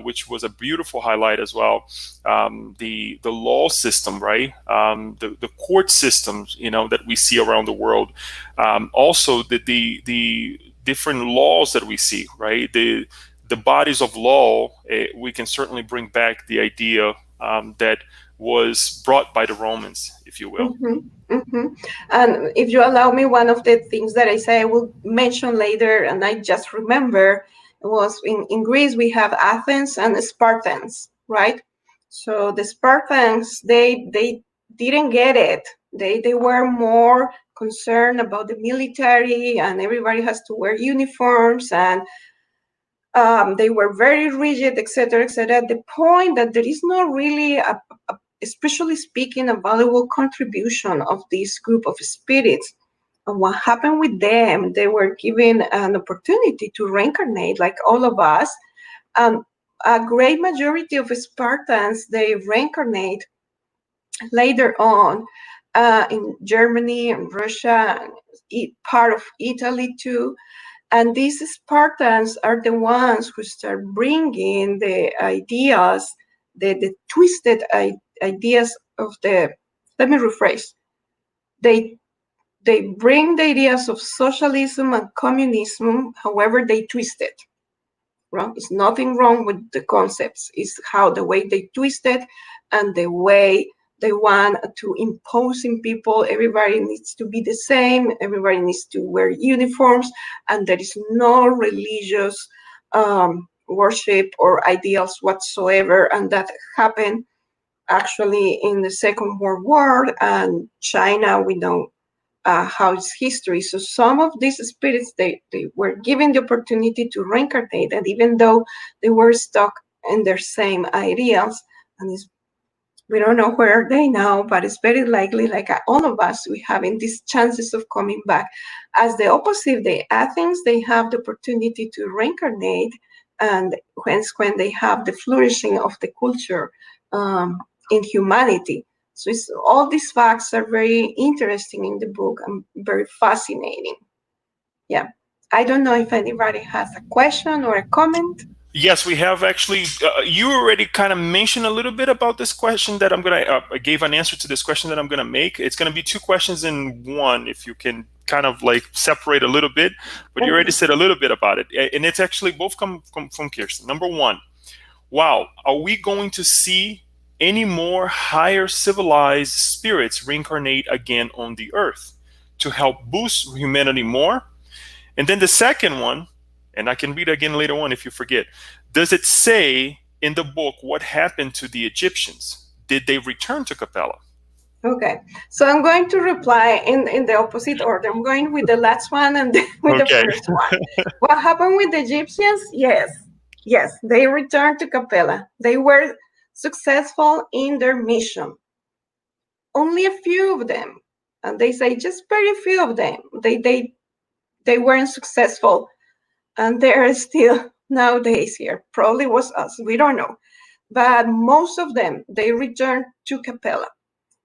Speaker 1: which was a beautiful highlight as well, the law system, right, the court systems, that we see around the world, also the different laws that we see, right, the bodies of law. We can certainly bring back the idea that was brought by the Romans, if you will.
Speaker 2: And if you allow me, one of the things that I say I will mention later, and I just remember, was in Greece we have Athens and the Spartans, right? So the Spartans, they didn't get it. They were more concerned about the military, and everybody has to wear uniforms, and they were very rigid, etc., etc. At the point that there is not really especially speaking, a valuable contribution of this group of spirits. And what happened with them? They were given an opportunity to reincarnate, like all of us. A great majority of Spartans, they reincarnate later on in Germany and Russia, and part of Italy too. And these Spartans are the ones who start bringing the ideas, the twisted ideas of let me rephrase, they bring the ideas of socialism and communism, however they twist it. Wrong. It's nothing wrong with the concepts. It's how the way they twist it and the way they want to impose in people. Everybody needs to be the same. Everybody needs to wear uniforms, and there is no religious worship or ideals whatsoever. And that happened actually in the Second World War, and China, we know how it's history. So some of these spirits, they were given the opportunity to reincarnate, and even though they were stuck in their same ideals, and we don't know where are they now, but it's very likely, like all of us, we having these chances of coming back. As the opposite, the Athens, they have the opportunity to reincarnate, and hence when they have the flourishing of the culture in humanity. So all these facts are very interesting in the book and very fascinating. Yeah. I don't know if anybody has a question or a comment.
Speaker 1: Yes, we have actually. You already kind of mentioned a little bit about this question that I'm gonna. I gave an answer to this question that I'm gonna make. It's gonna be two questions in one, if you can kind of like separate a little bit. But you already said a little bit about it, and it's actually both come from Kirsten. Number one, wow, are we going to see any more higher civilized spirits reincarnate again on the Earth to help boost humanity more? And then the second one, and I can read again later on if you forget. Does it say in the book what happened to the Egyptians? Did they return to Capella?
Speaker 2: Okay, so I'm going to reply in the opposite order. I'm going with the last one and then with the first one. What happened with the Egyptians? Yes, they returned to Capella. They were successful in their mission. Only a few of them, and they say just very few of them, they weren't successful, and they're still nowadays here. Probably was us, we don't know. But most of them, they returned to Capella.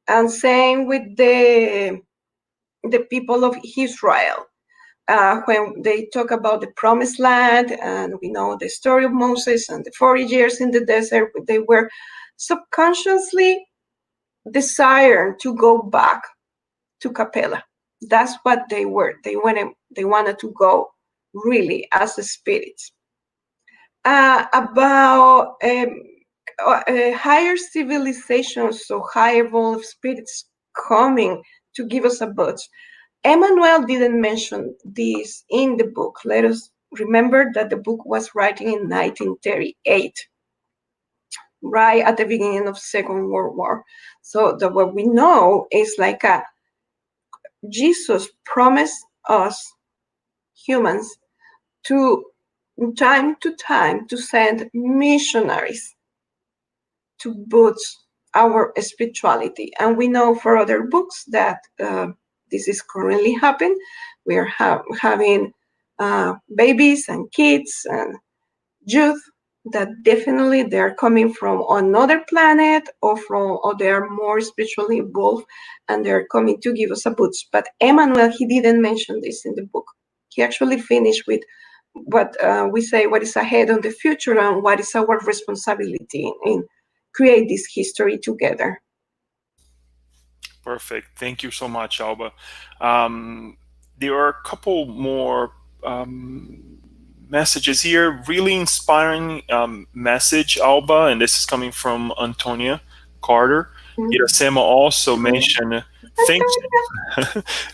Speaker 2: And same with the people of Israel. When they talk about the promised land, and we know the story of Moses and the 40 years in the desert, they were subconsciously desiring to go back to Capella. That's what they were. They wanted to go really as a spirits. About higher civilizations, so higher evolved spirits coming to give us a boost. Emmanuel didn't mention this in the book. Let us remember that the book was written in 1938, right at the beginning of Second World War. So what we know is like Jesus promised us humans to time to time to send missionaries to boost our spirituality. And we know for other books that this is currently happening. We are having babies and kids and youth that definitely they're coming from another planet or they're more spiritually evolved and they're coming to give us a boost. But Emmanuel, he didn't mention this in the book. He actually finished with what we say, what is ahead on the future and what is our responsibility in create this history together.
Speaker 1: Perfect. Thank you so much, Alba. There are a couple more messages here. Really inspiring message, Alba, and this is coming from Antonia Carter. Iracema also mentioned thanks.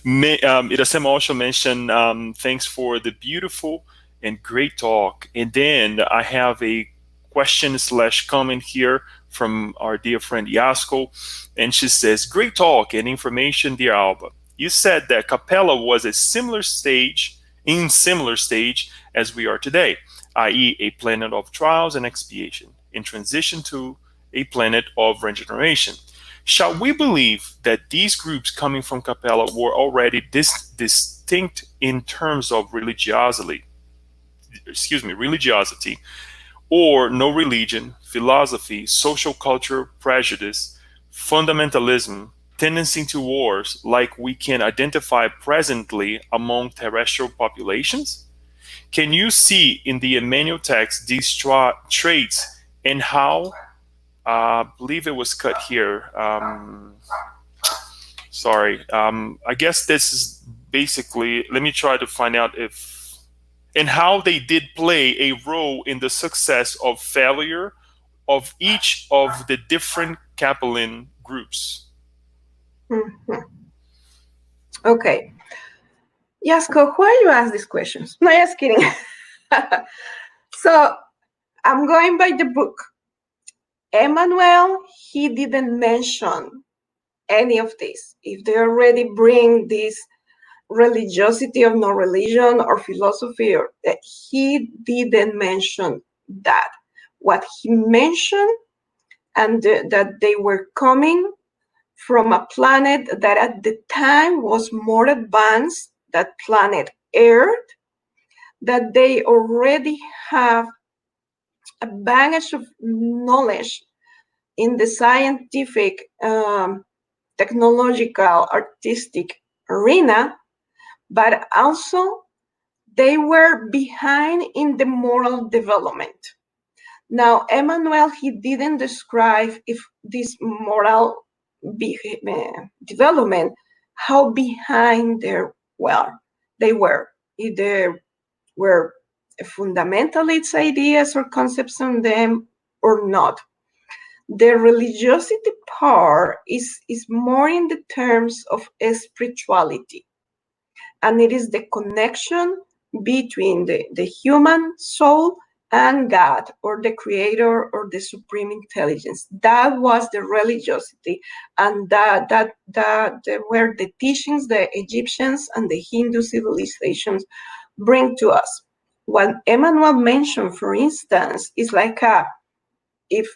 Speaker 1: Iracema also mentioned thanks for the beautiful and great talk. And then I have a question slash comment here from our dear friend Yasko, and she says, "Great talk and information, dear Alba. You said that Capella was a similar stage as we are today, i.e., a planet of trials and expiation, in transition to a planet of regeneration. Shall we believe that these groups coming from Capella were already distinct in terms of religiosity, or no religion, philosophy, social culture, prejudice, fundamentalism, tendency to wars like we can identify presently among terrestrial populations? Can you see in the Emmanuel text these traits and how, I believe it was cut here. Sorry. I guess this is basically, let me try to find out if, and how they did play a role in the success of failure of each of the different Capellan groups."
Speaker 2: Mhm. Okay. Yasko, why you ask these questions? No, just kidding. So I'm going by the book. Emmanuel, he didn't mention any of this. If they already bring this religiosity of no religion or philosophy, or that he didn't mention that. What he mentioned and that they were coming from a planet that at the time was more advanced than planet Earth, that they already have a baggage of knowledge in the scientific, technological, artistic arena, but also they were behind in the moral development. Now, Emmanuel, he didn't describe if this moral development, how behind they were. If there were fundamentalist ideas or concepts on them or not. The religiosity part is more in the terms of spirituality, and it is the connection between the human soul and God, or the creator, or the supreme intelligence. That was the religiosity, and that were the teachings the Egyptians and the Hindu civilizations bring to us. What Emmanuel mentioned, for instance, is like if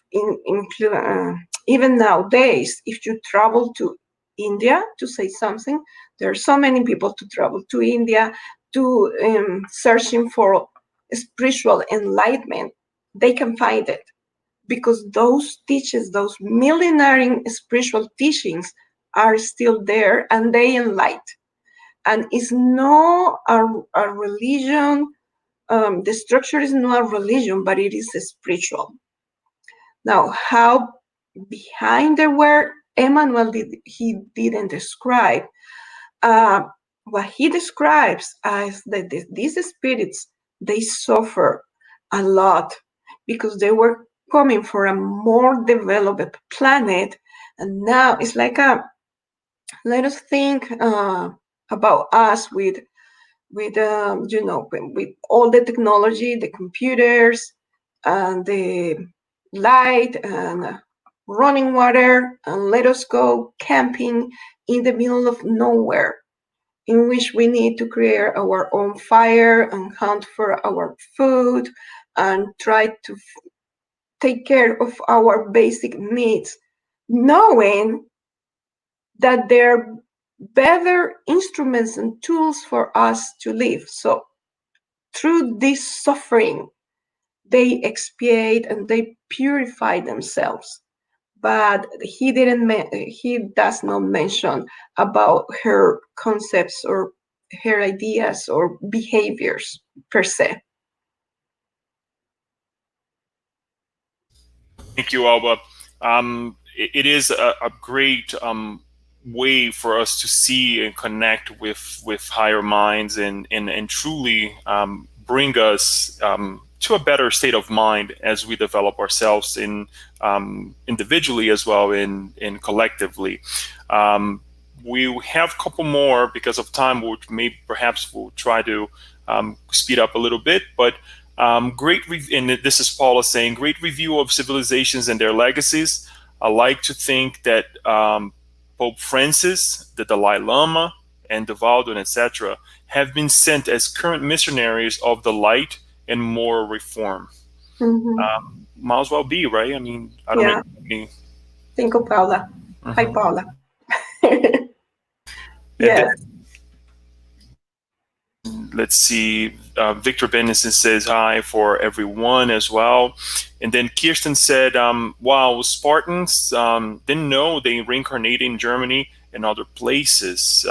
Speaker 2: even nowadays, if you travel to India to say something, there are so many people to travel to India to searching for spiritual enlightenment. They can find it because those teachings, those millenarian spiritual teachings, are still there and they enlighten. And it's not a religion. The structure is not a religion, but it is a spiritual. Now, how behind the word Emmanuel he didn't describe. What he describes as that these spirits, they suffer a lot because they were coming from a more developed planet, and now it's like let us think about us with with all the technology, the computers, and the light and running water, and let us go camping in the middle of nowhere, in which we need to create our own fire and hunt for our food and try to take care of our basic needs, knowing that they're better instruments and tools for us to live. So through this suffering, they expiate and they purify themselves. But he does not mention about her concepts or her ideas or behaviors per se.
Speaker 1: Thank you, Alba. It is a great way for us to see and connect with higher minds and truly bring us to a better state of mind as we develop ourselves in individually as well in collectively. We have a couple more because of time, which maybe perhaps we'll try to speed up a little bit, but and this is Paula saying, great review of civilizations and their legacies. I like to think that Pope Francis, the Dalai Lama, and the Valdo, etc., have been sent as current missionaries of the light and moral reform.
Speaker 2: Mm-hmm.
Speaker 1: Might as well be, right? I mean, I don't
Speaker 2: Yeah.
Speaker 1: know.
Speaker 2: Think of Paula. Hi,
Speaker 1: Mhm.
Speaker 2: Paula.
Speaker 1: And
Speaker 2: Yes.
Speaker 1: let's see, Victor Benison says hi for everyone as well. And then Kirsten said, wow, Spartans didn't know they reincarnated in Germany and other places.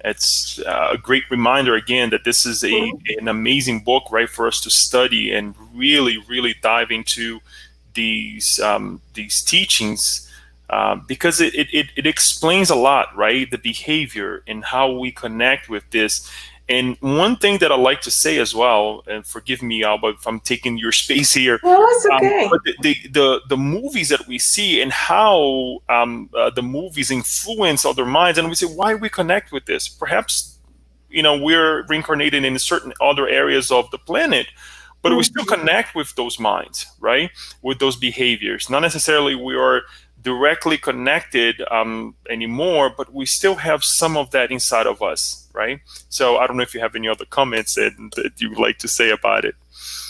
Speaker 1: It's a great reminder again that this is an amazing book, right, for us to study and really, really dive into these teachings. Because it explains a lot, right? The behavior and how we connect with this. And one thing that I like to say as well, and forgive me, Alba, if I'm taking your space here,
Speaker 2: Well, it's okay.
Speaker 1: but the movies that we see and how the movies influence other minds, and we say, why we connect with this? Perhaps we're reincarnated in certain other areas of the planet, but we still
Speaker 2: Mm-hmm.
Speaker 1: connect with those minds, right? With those behaviors. Not necessarily we are directly connected anymore, but we still have some of that inside of us, right? So I don't know if you have any other comments that you would like to say about it.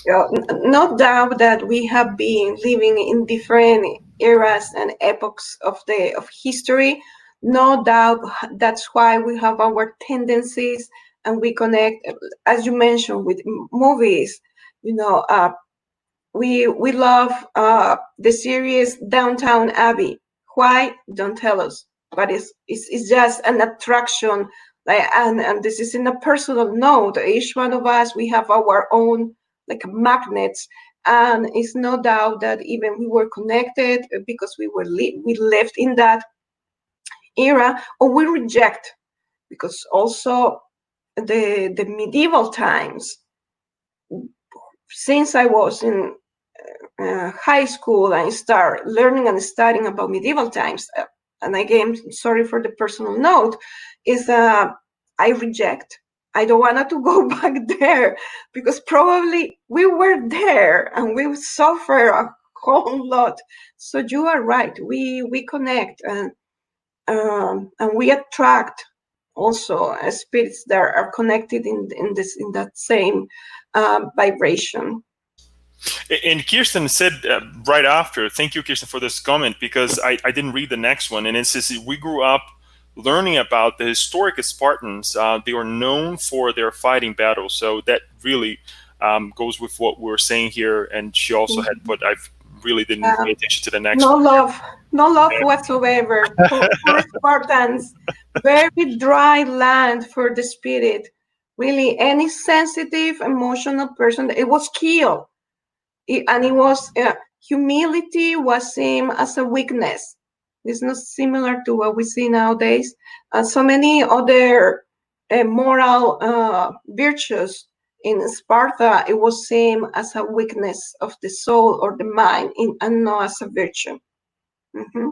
Speaker 2: Yeah, no doubt that we have been living in different eras and epochs of history. No doubt that's why we have our tendencies and we connect, as you mentioned, with movies. You know, we love the series Downtown Abbey. Why? Don't tell us. But it's just an attraction. Like, and this is in a personal note. Each one of us, we have our own like magnets, and it's no doubt that even we were connected because we lived in that era, or we reject because also the medieval times. Since I was in high school and start learning and studying about medieval times, and again, sorry for the personal note, is I reject. I don't want to go back there because probably we were there and we suffer a whole lot. So you are right. We connect and we attract also spirits that are connected in that same vibration.
Speaker 1: And Kirsten said right after, thank you, Kirsten, for this comment, because I didn't read the next one. And it says, we grew up learning about the historic Spartans. They were known for their fighting battles. So that really goes with what we're saying here. And she also had put, I really didn't pay attention to the next
Speaker 2: No
Speaker 1: one.
Speaker 2: love, no love whatsoever for Spartans. Very dry land for the spirit. Really, any sensitive, emotional person, it was killed. And it was humility was seen as a weakness. It's not similar to what we see nowadays. So many other moral virtues in Sparta, it was seen as a weakness of the soul or the mind, and not as a virtue. Mm-hmm.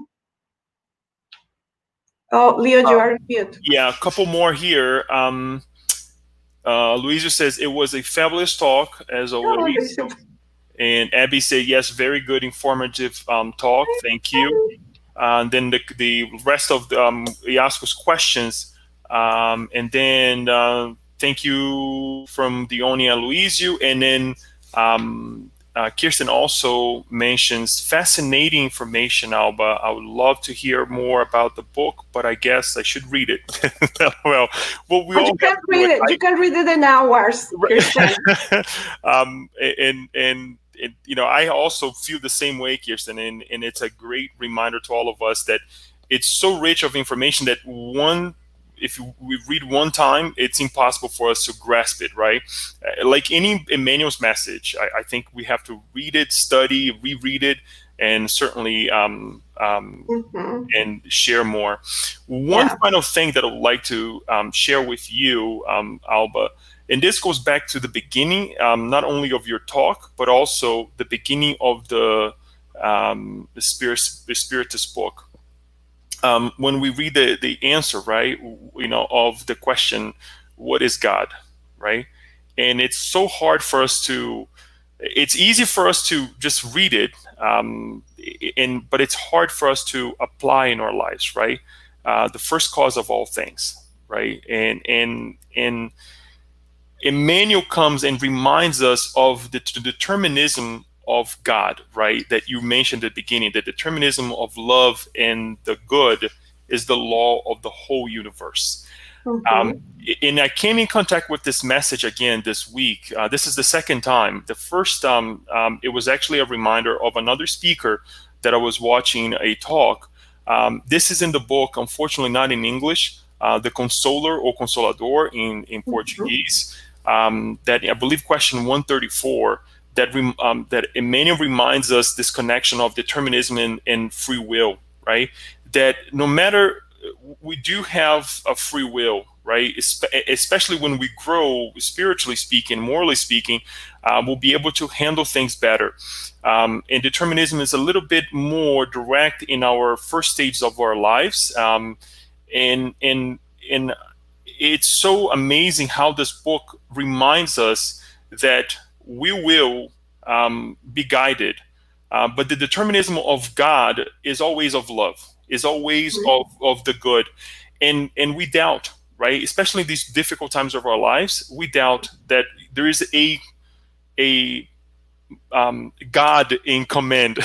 Speaker 2: Oh, Leo, you are mute.
Speaker 1: Yeah, a couple more here. Luisa says, it was a fabulous talk, as
Speaker 2: Oh,
Speaker 1: always. And Abby said, yes, very good, informative talk. Thank you. And then the rest of he asked us questions. And then thank you from Dionia Luizio. And then Kirsten also mentions fascinating information, Alba. I would love to hear more about the book, but I guess I should read it. Well, we
Speaker 2: And
Speaker 1: all
Speaker 2: you
Speaker 1: have
Speaker 2: can
Speaker 1: to do
Speaker 2: read
Speaker 1: it,
Speaker 2: it. You can read it in hours, Kirsten.
Speaker 1: right? And I also feel the same way, Kirsten, and it's a great reminder to all of us that it's so rich of information that if we read one time, it's impossible for us to grasp it, right? Like any Emmanuel's message, I think we have to read it, study, reread it, and certainly
Speaker 2: Hmm.
Speaker 1: and share more. One
Speaker 2: Yeah.
Speaker 1: final thing that I would like to share with you, Alba, and this goes back to the beginning, not only of your talk, but also the beginning of the Spiritist book. When we read the answer, right, of the question, what is God, right? And it's so hard for us to, it's easy for us to just read it, but it's hard for us to apply in our lives, right? The first cause of all things, right? And Emmanuel comes and reminds us of the determinism of God, right? That you mentioned at the beginning, the determinism of love and the good is the law of the whole universe. Um,
Speaker 2: Hmm.
Speaker 1: and I came in contact with this message again this week. This is the second time. The first time, it was actually a reminder of another speaker that I was watching a talk. This is in the book, unfortunately not in English, The Consoler or Consolador in
Speaker 2: Hmm.
Speaker 1: Portuguese. That I believe question 134, that Emmanuel reminds us this connection of determinism and free will, right? That no matter, we do have a free will, right? Especially when we grow, spiritually speaking, morally speaking, we'll be able to handle things better. And determinism is a little bit more direct in our first stages of our lives. And it's so amazing how this book reminds us that we will be guided, but the determinism of God is always of love, is always of the good, and we doubt, right? Especially in these difficult times of our lives, we doubt that there is a God in command.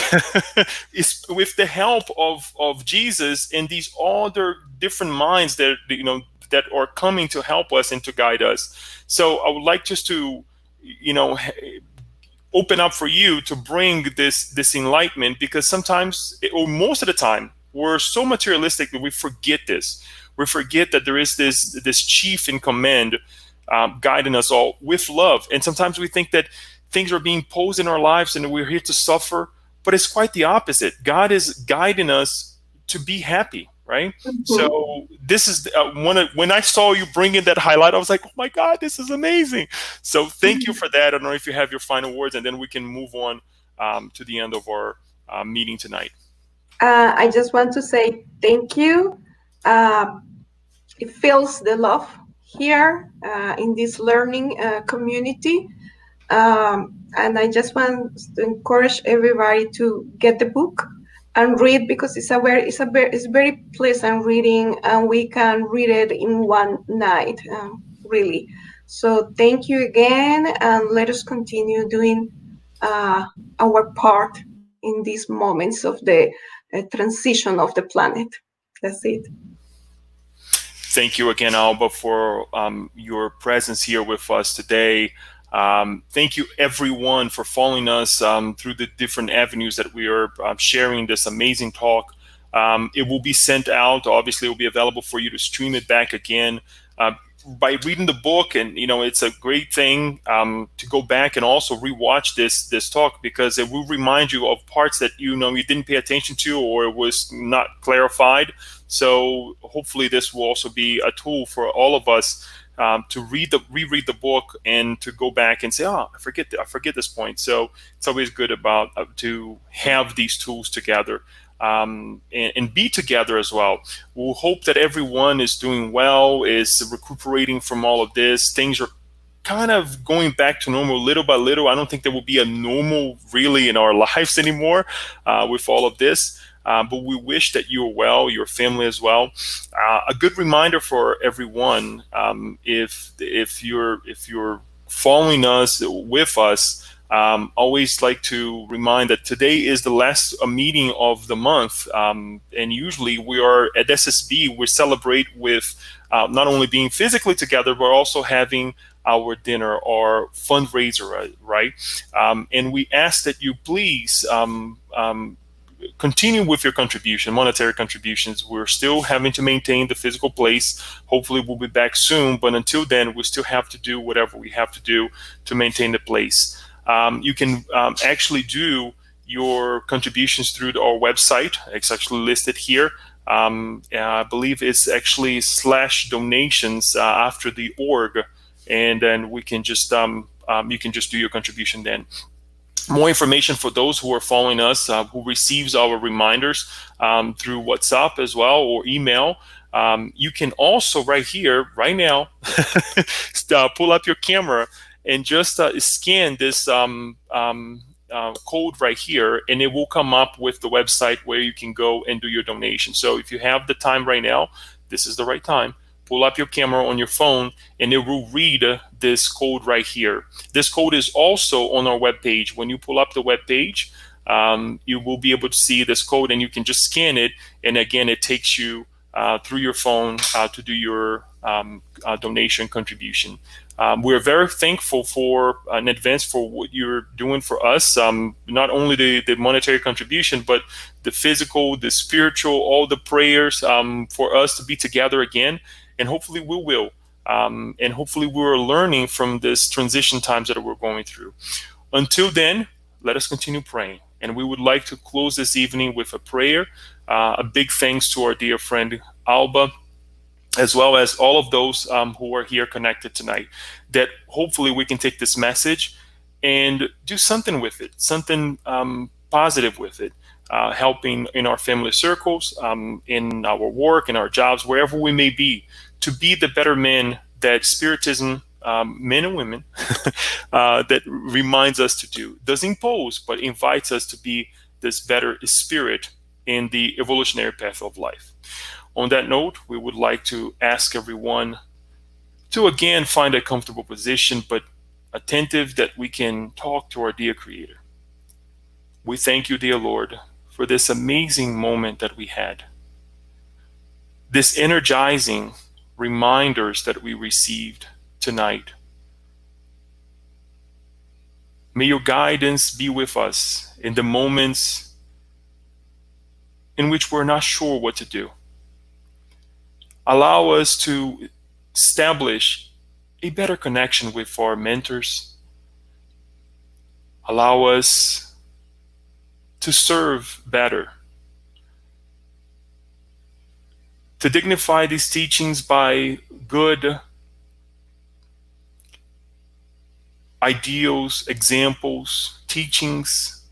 Speaker 1: Is with the help of Jesus and these other different minds that that are coming to help us and to guide us. So I would like just to you know open up for you to bring this enlightenment, because sometimes, or most of the time, we're so materialistic that we forget this. We forget that there is this chief in command, guiding us all with love. And sometimes we think that things are being posed in our lives and we're here to suffer, but it's quite the opposite. God is guiding us to be happy, right?
Speaker 2: Hmm.
Speaker 1: So this is when I saw you bring in that highlight, I was like, oh my God, this is amazing. So thank you for that. I don't know if you have your final words, and then we can move on to the end of our meeting tonight.
Speaker 2: I just want to say thank you. Uh, it feels the love here in this learning community. And I just want to encourage everybody to get the book and read, because it's very pleasant reading, and we can read it in one night, really. So thank you again, and let us continue doing uh, our part in these moments of the transition of the planet. That's it.
Speaker 1: Thank you again, Alba, for your presence here with us today. Thank you, everyone, for following us through the different avenues that we are sharing this amazing talk. It will be sent out. Obviously, it will be available for you to stream it back again. By reading the book, and it's a great thing to go back and also rewatch this talk, because it will remind you of parts that you didn't pay attention to, or it was not clarified. So hopefully this will also be a tool for all of us to reread the book and to go back and say, oh, I forget this point. So it's always good about to have these tools together, and be together as well. We'll hope that everyone is doing well, is recuperating from all of this. Things are kind of going back to normal little by little. I don't think there will be a normal really in our lives anymore with all of this. But we wish that you are well, your family as well. A good reminder for everyone, if you're following us with us, Always like to remind that today is the last meeting of the month, and usually we are at SSB, we celebrate with not only being physically together, but also having our dinner or fundraiser, right? And we ask that you please continue with your contribution, monetary contributions. We're still having to maintain the physical place. Hopefully we'll be back soon, but until then, we still have to do whatever we have to do to maintain the place. You can actually do your contributions through our website. It's actually listed here. I believe it's actually /donations after the org, and then we can just you can just do your contribution then. More information for those who are following us, who receives our reminders through WhatsApp as well or email. You can also right here, right now, pull up your camera and just scan this code right here, and it will come up with the website where you can go and do your donation. So if you have the time right now, this is the right time. Pull up your camera on your phone, and it will read this code right here. This code is also on our webpage. When you pull up the webpage, you will be able to see this code, and you can just scan it. And again, it takes you through your phone to do your donation contribution. We're very thankful for in advance for what you're doing for us. Not only the monetary contribution, but the physical, the spiritual, all the prayers for us to be together again. And hopefully we will. And hopefully we're learning from this transition times that we're going through. Until then, let us continue praying. And we would like to close this evening with a prayer. A big thanks to our dear friend Alba, as well as all of those who are here connected tonight, that hopefully we can take this message and do something with it, something positive with it, helping in our family circles, in our work, in our jobs, wherever we may be the better men that Spiritism, men and women, that reminds us to do. Doesn't impose, but invites us to be this better spirit in the evolutionary path of life. On that note, we would like to ask everyone to again find a comfortable position, but attentive, that we can talk to our dear Creator. We thank you, dear Lord, for this amazing moment that we had, this energizing reminders that we received tonight. May your guidance be with us in the moments in which we're not sure what to do. Allow us to establish a better connection with our mentors. Allow us to serve better, to dignify these teachings by good ideals, examples, teachings,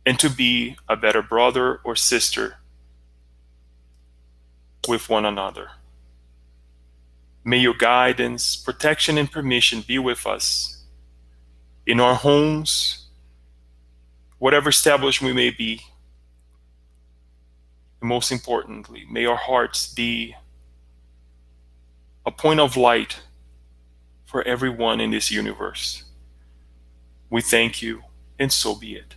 Speaker 1: and to be a better brother or sister with one another. May your guidance, protection, and permission be with us in our homes, whatever establishment we may be. And most importantly, may our hearts be a point of light for everyone in this universe. We thank you, and so be it.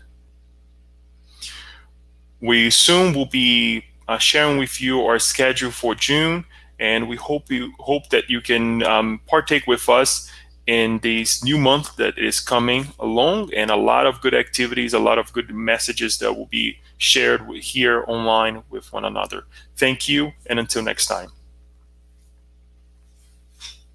Speaker 1: We soon will be sharing with you our schedule for June, and we hope that you can partake with us in this new month that is coming along, and a lot of good activities, a lot of good messages that will be shared here online with one another. Thank you, and until next time.